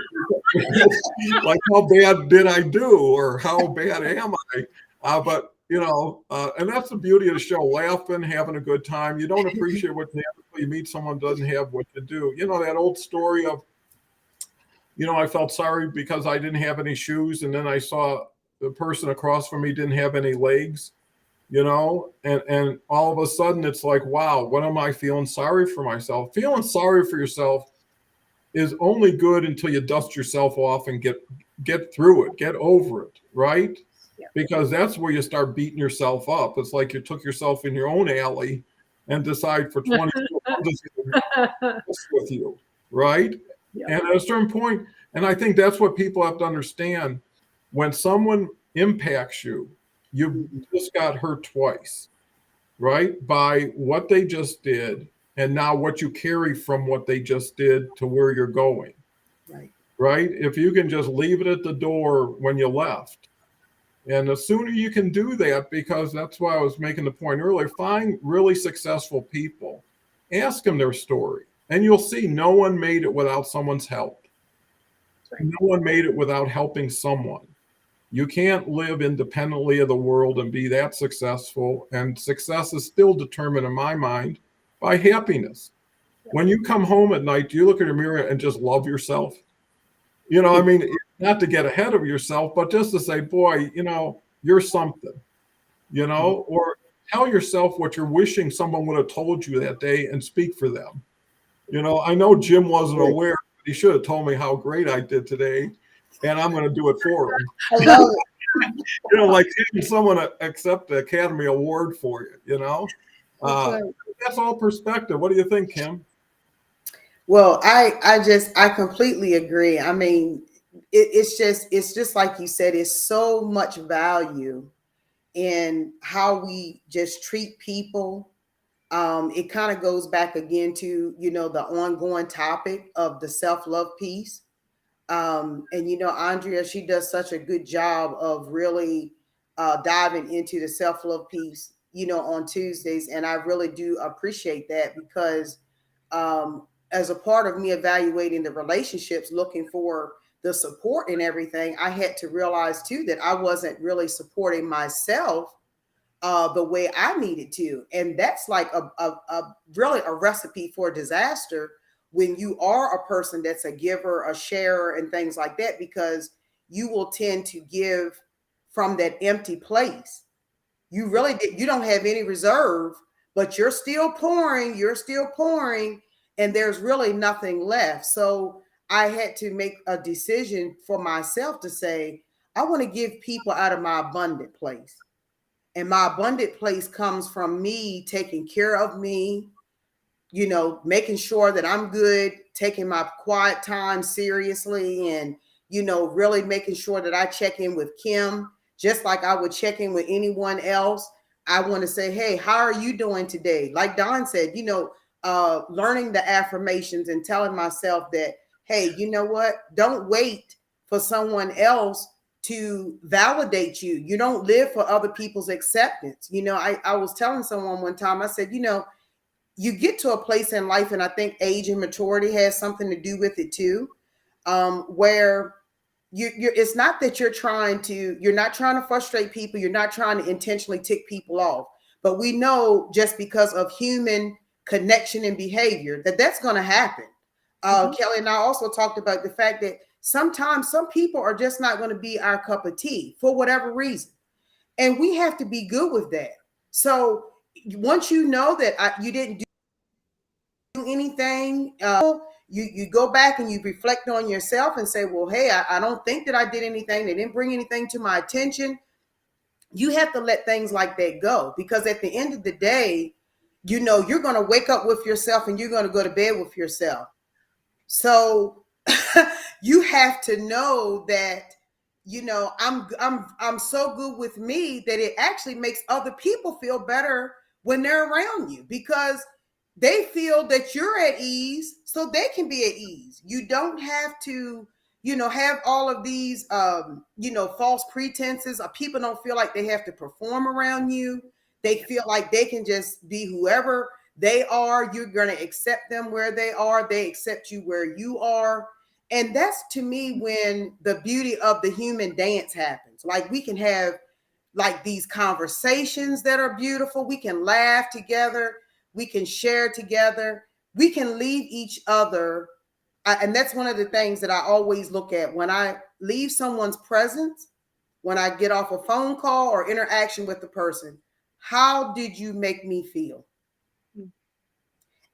Like, how bad did I do? Or how bad am I? But and that's the beauty of the show, laughing, having a good time. You don't appreciate what you have until you meet someone who doesn't have what you do. That old story of, I felt sorry because I didn't have any shoes. And then I saw the person across from me didn't have any legs, and all of a sudden it's like, wow, what am I feeling sorry for myself? Feeling sorry for yourself is only good until you dust yourself off and get through it, get over it, right? Yeah. Because that's where you start beating yourself up. It's like you took yourself in your own alley and decide for 20 minutes I'm just going with you, right? Yeah. And at a certain point, and I think that's what people have to understand, when someone impacts you, you just got hurt twice, right? By what they just did and now what you carry from what they just did to where you're going, right? If you can just leave it at the door when you left. And the sooner you can do that, because that's why I was making the point earlier, find really successful people, ask them their story. And you'll see no one made it without someone's help. No one made it without helping someone. You can't live independently of the world and be that successful. And success is still determined, in my mind, by happiness. When you come home at night, do you look in the mirror and just love yourself? I mean, not to get ahead of yourself, but just to say, boy, you're something, or tell yourself what you're wishing someone would have told you that day and speak for them. I know Jim wasn't aware He should have told me how great I did today, and I'm going to do it for him. I love it. You know, like having someone accept the Academy Award for you, you know? That's right. That's all perspective. What do you think, Kim? Well, I completely agree. I mean, it's just like you said, it's so much value in how we just treat people. It kind of goes back again to, you know, the ongoing topic of the self-love piece. And, you know, Andrea, she does such a good job of really diving into the self-love piece, you know, on Tuesdays. And I really do appreciate that because as a part of me evaluating the relationships, looking for the support and everything, I had to realize too that I wasn't really supporting myself the way I needed to. And that's like a really a recipe for disaster when you are a person that's a giver, a sharer, and things like that, because you will tend to give from that empty place. You really you don't have any reserve, but you're still pouring, and there's really nothing left. So I had to make a decision for myself to say, I want to give people out of my abundant place. And my abundant place comes from me taking care of me, you know, making sure that I'm good, taking my quiet time seriously, and, you know, really making sure that I check in with Kim, just like I would check in with anyone else. I want to say, hey, how are you doing today? Like Don said, you know, learning the affirmations and telling myself that, hey, you know what? Don't wait for someone else to validate you. You don't live for other people's acceptance. You know, I was telling someone one time, I said, you know, you get to a place in life, and I think age and maturity has something to do with it too, where you're it's not that you're not trying to frustrate people, you're not trying to intentionally tick people off, but we know just because of human connection and behavior that's going to happen. Kelly and I also talked about the fact that sometimes some people are just not going to be our cup of tea for whatever reason, and we have to be good with that. So once you know that you didn't do anything, you go back and you reflect on yourself and say, well, hey, I don't think that I did anything. They didn't bring anything to my attention. You have to let things like that go, because at the end of the day, you know, you're going to wake up with yourself and you're going to go to bed with yourself. So you have to know that, you know, I'm so good with me that it actually makes other people feel better when they're around you, because they feel that you're at ease, so they can be at ease. You don't have to, you know, have all of these, you know, false pretenses. People don't feel like they have to perform around you. They feel like they can just be whoever they are. You're going to accept them where they are. They accept you where you are. And that's, to me, when the beauty of the human dance happens. Like, we can have like these conversations that are beautiful. We can laugh together. We can share together. We can leave each other. And that's one of the things that I always look at when I leave someone's presence, when I get off a phone call or interaction with the person. How did you make me feel?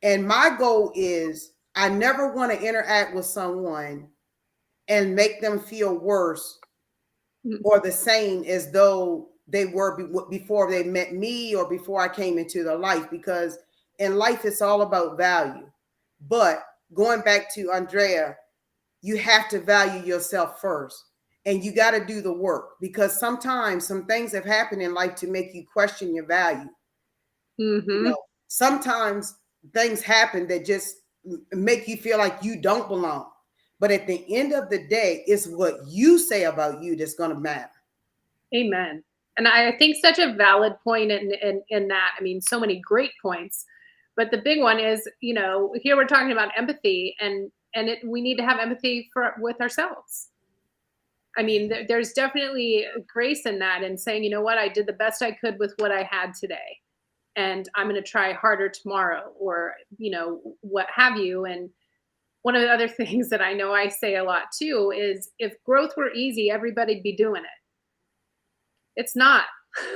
And my goal is, I never want to interact with someone and make them feel worse or the same as though they were before they met me or before I came into their life, because in life, it's all about value. But going back to Andrea, you have to value yourself first, and you got to do the work, because sometimes some things have happened in life to make you question your value. You know, sometimes things happen that just make you feel like you don't belong. But at the end of the day, it's what you say about you that's going to matter. Amen. And I think such a valid point in that. I mean, so many great points. But the big one is, you know, here we're talking about empathy, and we need to have empathy with ourselves. I mean, there's definitely grace in that, and saying, you know what, I did the best I could with what I had today, and I'm going to try harder tomorrow, or, you know, what have you. And one of the other things that I know I say a lot too is, if growth were easy, everybody'd be doing it. It's not.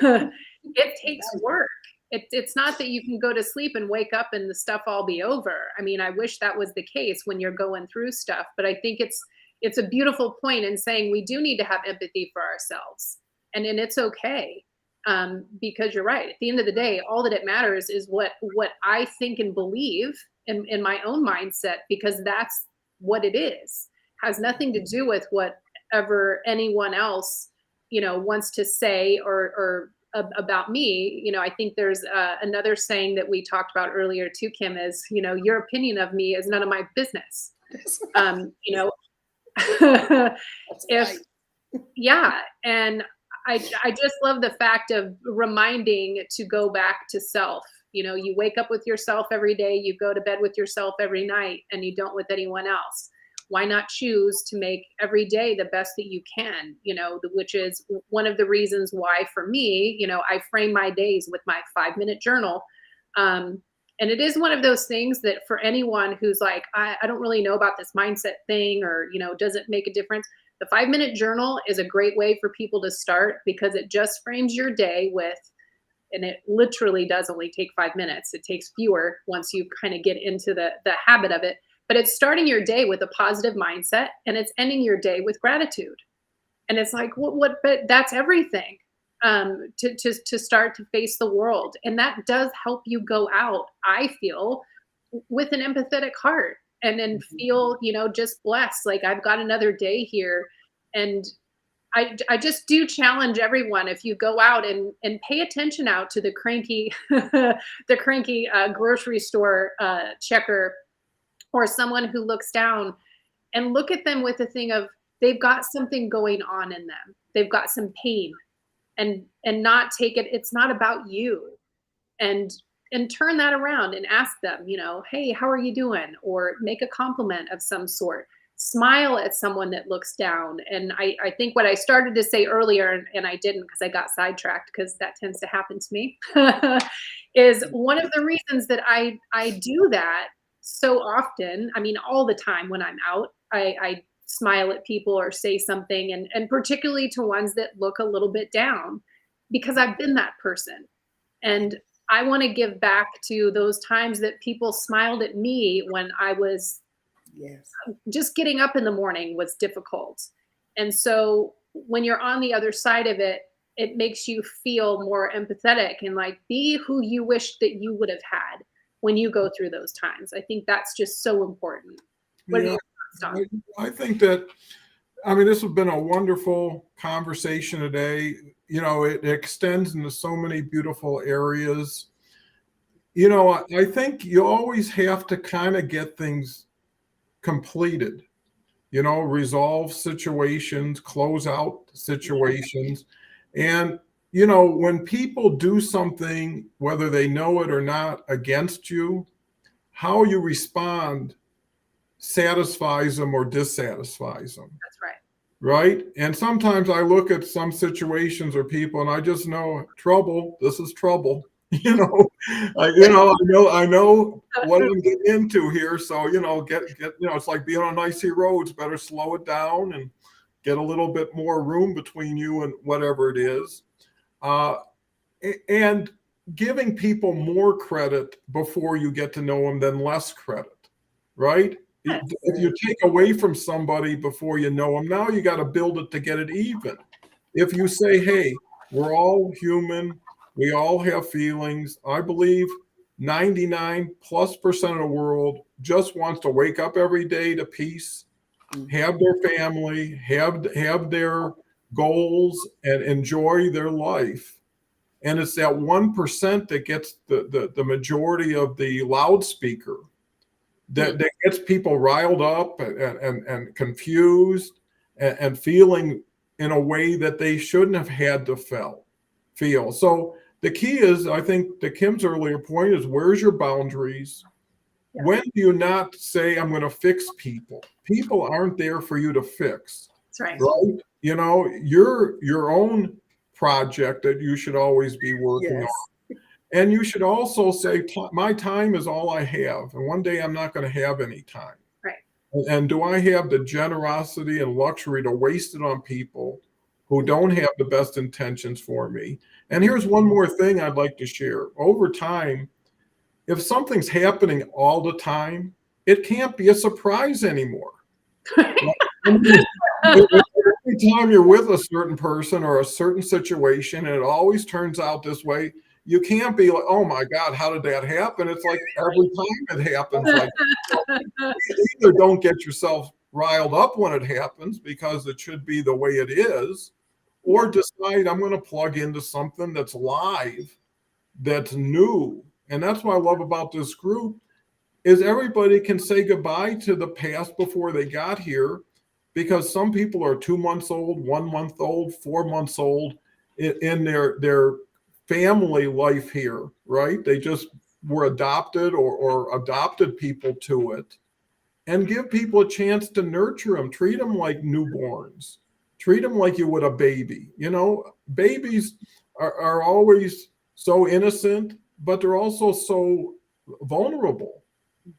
It takes work. It's not that you can go to sleep and wake up and the stuff all be over. I mean, I wish that was the case when you're going through stuff, but I think it's a beautiful point in saying we do need to have empathy for ourselves, and it's okay, because you're right. At the end of the day, all that it matters is what I think and believe in my own mindset, because that's what it is. Has nothing to do with whatever anyone else, wants to say or about me. I think there's another saying that we talked about earlier too, Kim, is, your opinion of me is none of my business. If, yeah. And I just love the fact of reminding to go back to self. You wake up with yourself every day, you go to bed with yourself every night, and you don't with anyone else. Why not choose to make every day the best that you can, which is one of the reasons why for me, I frame my days with my 5-minute journal. And it is one of those things that for anyone who's like, I don't really know about this mindset thing, or, does it make a difference? The 5-minute journal is a great way for people to start, because it just frames your day with, and it literally does only take 5 minutes. It takes fewer once you kind of get into the habit of it. But it's starting your day with a positive mindset, and it's ending your day with gratitude. And it's like, but that's everything, to start to face the world. And that does help you go out, I feel, with an empathetic heart, and then feel, just blessed. Like, I've got another day here. And I just do challenge everyone, if you go out and pay attention out to the cranky, grocery store checker, or someone who looks down, and look at them with a thing of, they've got something going on in them. They've got some pain, and not take it. It's not about you, and turn that around and ask them, hey, how are you doing? Or make a compliment of some sort. Smile at someone that looks down. And I think what I started to say earlier, and I didn't because I got sidetracked, because that tends to happen to me, is one of the reasons that I do that so often. I mean, all the time when I'm out, I smile at people or say something, and particularly to ones that look a little bit down, because I've been that person. And I want to give back to those times that people smiled at me when I was, just getting up in the morning was difficult. And so when you're on the other side of it, it makes you feel more empathetic, and like, be who you wish that you would have had when you go through those times. I think that's just so important. What are your thoughts, Don? I think that, this has been a wonderful conversation today. It extends into so many beautiful areas. I think you always have to kind of get things completed, resolve situations, close out situations. And, when people do something, whether they know it or not, against you, how you respond satisfies them or dissatisfies them. That's right. Right. And sometimes I look at some situations or people, and I just know trouble. This is trouble. I know what I'm getting into here. So, get, it's like being on icy roads. Better slow it down and get a little bit more room between you and whatever it is. And giving people more credit before you get to know them than less credit. Right. Yes. If you take away from somebody before you know them, now you got to build it to get it even. If you say, hey, we're all human, we all have feelings. I believe 99+% of the world just wants to wake up every day to peace, have their family, have their goals, and enjoy their life. And it's that 1% that gets the majority of the loudspeaker, that gets people riled up and confused and feeling in a way that they shouldn't have had to feel. So the key is, I think, to Kim's earlier point is, where's your boundaries? Yeah. When do you not say, I'm going to fix people? People aren't there for you to fix. That's right. Right? You're your own project that you should always be working on. And you should also say, my time is all I have. And one day I'm not going to have any time. Right. And do I have the generosity and luxury to waste it on people who don't have the best intentions for me. And here's one more thing I'd like to share. Over time, if something's happening all the time, it can't be a surprise anymore. Every time you're with a certain person or a certain situation, and it always turns out this way, you can't be like, oh my God, how did that happen? It's like every time it happens, like either don't get yourself riled up when it happens because it should be the way it is, or decide I'm going to plug into something that's live, that's new. And that's what I love about this group is everybody can say goodbye to the past before they got here, because some people are 2 months old, 1 month old, 4 months old in their family life here, right? They just were adopted or adopted people to it. And give people a chance to nurture them, treat them like newborns, treat them like you would a baby. You know, babies are always so innocent, but they're also so vulnerable,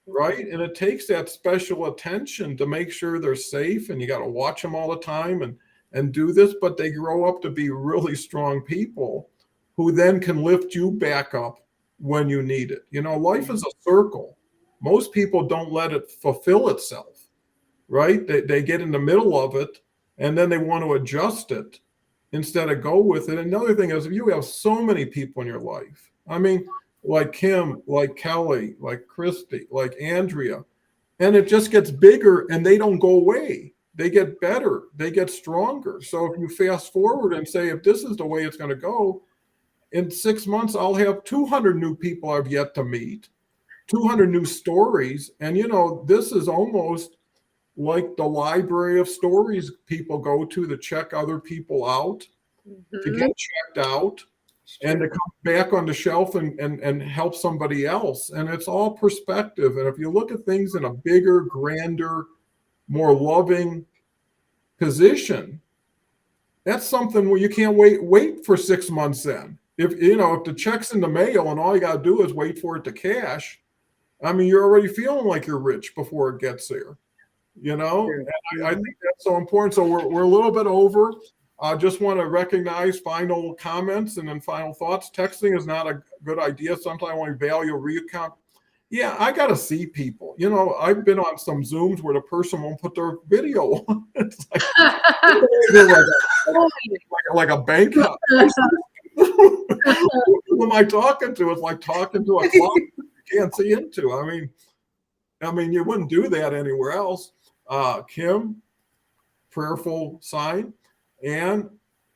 right? And it takes that special attention to make sure they're safe, and you got to watch them all the time and do this, but they grow up to be really strong people who then can lift you back up when you need it. You know, life is a circle. Most people don't let it fulfill itself, right? They get in the middle of it and then they want to adjust it instead of go with it. Another thing is, if you have so many people in your life, I mean, like Kim, like Kelly, like Christy, like Andrea, and it just gets bigger and they don't go away. They get better, they get stronger. So if you fast forward and say, if this is the way it's going to go, in 6 months, I'll have 200 new people I've yet to meet, 200 new stories. And, you know, this is almost like the library of stories people go to check other people out, to get checked out, and to come back on the shelf and help somebody else. And it's all perspective. And if you look at things in a bigger, grander, more loving position, that's something where you can't wait for 6 months then. If the check's in the mail and all you got to do is wait for it to cash, I mean, you're already feeling like you're rich before it gets there, you know? And I think that's so important. So we're a little bit over. I just want to recognize final comments and then final thoughts. Texting is not a good idea. Sometimes I want to value recount. Yeah, I got to see people. You know, I've been on some Zooms where the person won't put their video on. It's like a bank. Who am I talking to? It's like talking to a clock you can't see into. I mean, you wouldn't do that anywhere else. Kim, prayerful sign. And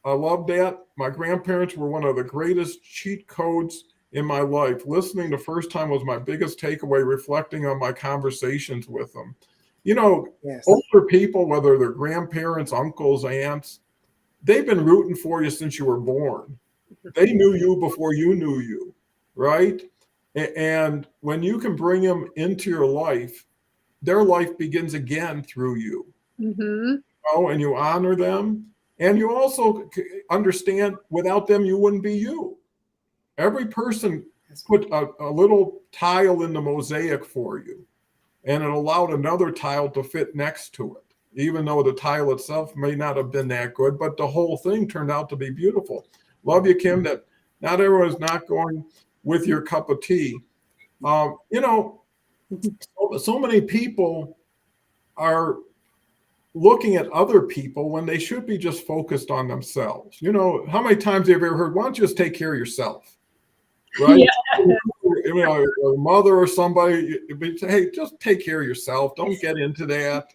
I love that. My grandparents were one of the greatest cheat codes in my life. Listening the first time was my biggest takeaway, reflecting on my conversations with them. You know, older people, whether they're grandparents, uncles, aunts, they've been rooting for you since you were born. They knew you before you knew you, right? And when you can bring them into your life, their life begins again through you. Mm-hmm. And you honor them. And you also understand without them, you wouldn't be you. Every person put a little tile in the mosaic for you, and it allowed another tile to fit next to it, even though the tile itself may not have been that good, but the whole thing turned out to be beautiful. Love you, Kim, that not everyone's not going with your cup of tea. You know, so many people are looking at other people when they should be just focused on themselves. You know, how many times have you ever heard, why don't you just take care of yourself? Right? Yeah. You know, a mother or somebody, hey, just take care of yourself. Don't get into that.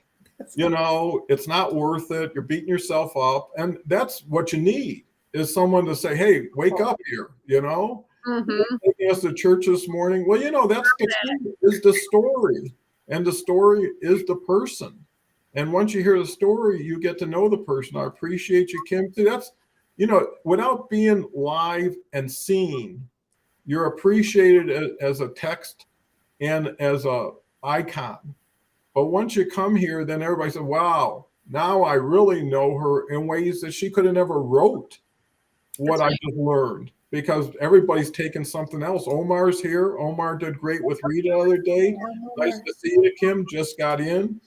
You know, it's not worth it. You're beating yourself up. And that's what you need, is someone to say, hey, wake up here, you know? Mm-hmm. Asked the church this morning, well, you know, that's the story. And the story is the person. And once you hear the story, you get to know the person. I appreciate you, Kim. See, that's, you know, without being live and seen, you're appreciated as a text and as a icon. But once you come here, then everybody says, wow, now I really know her in ways that she could have never wrote what I just learned, because everybody's taken something else. Omar's here. Omar did great with Rita the other day. Nice to see you, Kim. Just got in.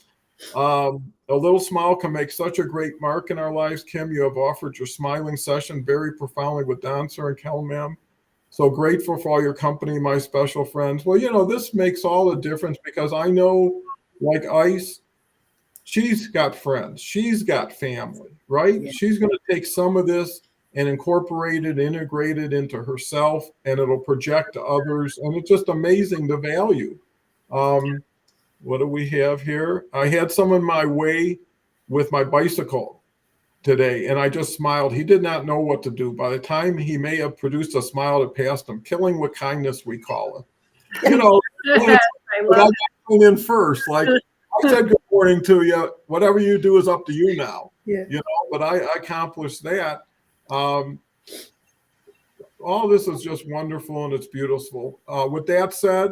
A little smile can make such a great mark in our lives. Kim, you have offered your smiling session very profoundly with Don, sir, and Kel, ma'am. So grateful for all your company, my special friends. Well, this makes all the difference because I know, like Ice, she's got friends, she's got family, right? Yeah. She's going to take some of this and incorporate it, integrate it into herself, and it'll project to others. And it's just amazing the value. What do we have here? I had someone my way with my bicycle today, and I just smiled. He did not know what to do. By the time he may have produced a smile that passed him, killing with kindness, we call it. I But I love got in first. Like I said, good morning to you. Whatever you do is up to you now. Yeah. But I accomplished that. All this is just wonderful and it's beautiful. With that said,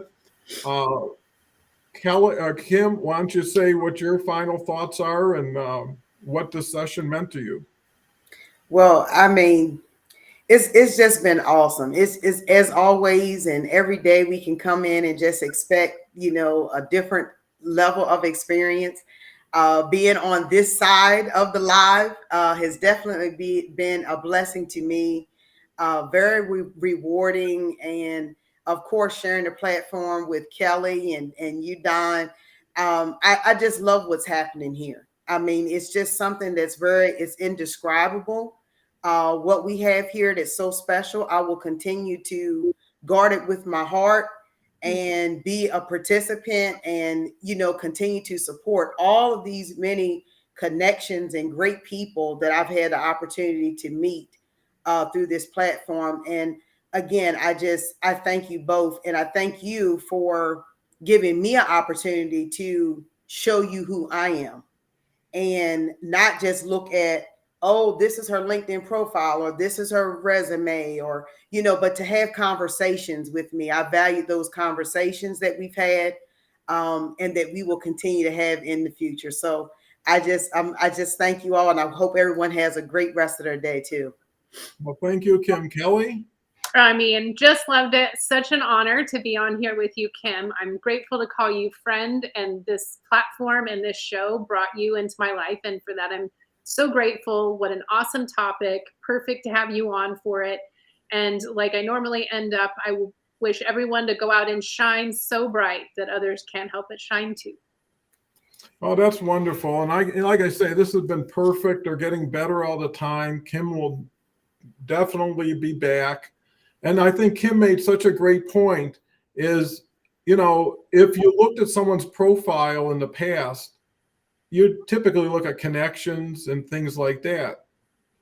Kim, why don't you say what your final thoughts are and what this session meant to you? Well, I mean, it's just been awesome. It's as always, and every day we can come in and just expect, a different level of experience. Being on this side of the live has definitely been a blessing to me. Very rewarding, and of course, sharing the platform with Kelly and you, Don. I just love what's happening here. I mean, it's just something it's indescribable. What we have here that's so special. I will continue to guard it with my heart and be a participant and, continue to support all of these many connections and great people that I've had the opportunity to meet through this platform. And again, I thank you both. And I thank you for giving me an opportunity to show you who I am and not just look at, oh, this is her LinkedIn profile or this is her resume or, but to have conversations with me. I value those conversations that we've had and that we will continue to have in the future. So I just thank you all. And I hope everyone has a great rest of their day too. Well, thank you, Kim. Kelly? I mean, just loved it. Such an honor to be on here with you, Kim. I'm grateful to call you friend, and this platform and this show brought you into my life. And for that, I'm so grateful. What an awesome topic. Perfect to have you on for it. And like I normally end up, I wish everyone to go out and shine so bright that others can't help but shine too. Oh, that's wonderful. And like I say, this has been perfect. They're getting better all the time. Kim will definitely be back. And I think Kim made such a great point is, if you looked at someone's profile in the past, you typically look at connections and things like that.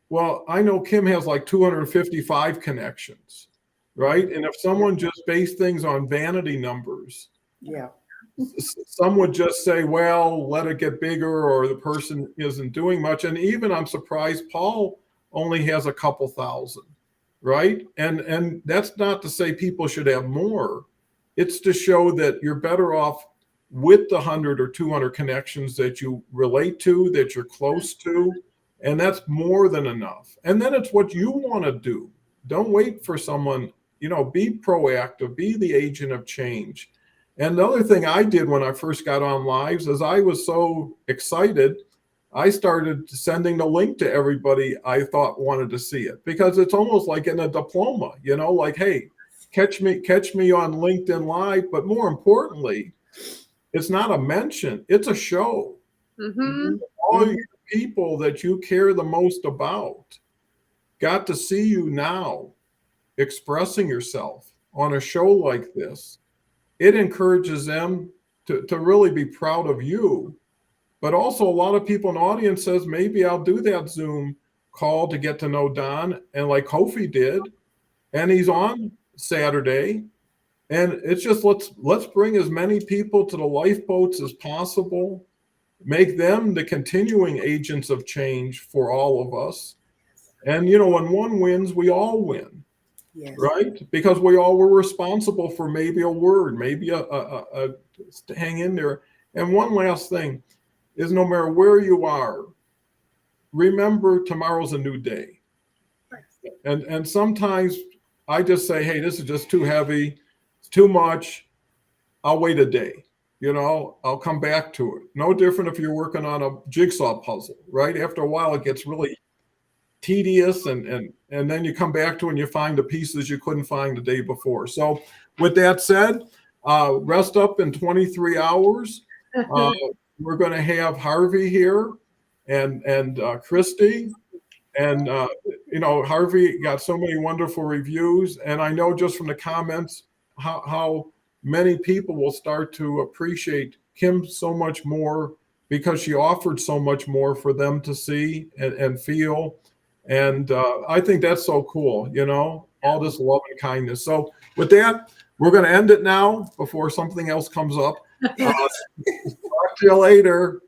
Well, I know Kim has like 255 connections, right? And if someone just based things on vanity numbers, yeah, some would just say, well, let it get bigger, or the person isn't doing much. And even I'm surprised Paul only has a couple thousand, right? And that's not to say people should have more. It's to show that you're better off with the 100 or 200 connections that you relate to, that you're close to, and that's more than enough. And then it's what you want to do. Don't wait for someone, be proactive, be the agent of change. And the other thing I did when I first got on lives is I was so excited, I started sending the link to everybody I thought wanted to see it, because it's almost like in a diploma, like, hey, catch me on LinkedIn Live. But more importantly, it's not a mention, it's a show. Mm-hmm. All your people that you care the most about got to see you now expressing yourself on a show like this. It encourages them to really be proud of you. But also a lot of people in the audience says, maybe I'll do that Zoom call to get to know Don, and like Kofi did, and he's on Saturday. And it's just, let's bring as many people to the lifeboats as possible, make them the continuing agents of change for all of us. And, when one wins, we all win. Yes. Right? Because we all were responsible for maybe a word, maybe a hang in there. And one last thing is, no matter where you are, remember tomorrow's a new day. And sometimes I just say, hey, this is just too heavy, it's too much, I'll wait a day. you know, I'll come back to it. No different if you're working on a jigsaw puzzle, right? After a while, it gets really tedious, and then you come back to it and you find the pieces you couldn't find the day before. So with that said, rest up in 23 hours. We're going to have Harvey here and Christy. And, you know, Harvey got so many wonderful reviews. And I know just from the comments how many people will start to appreciate Kim so much more because she offered so much more for them to see and feel. And I think that's so cool, you know, all this love and kindness. So with that, we're going to end it now before something else comes up. Talk to you later.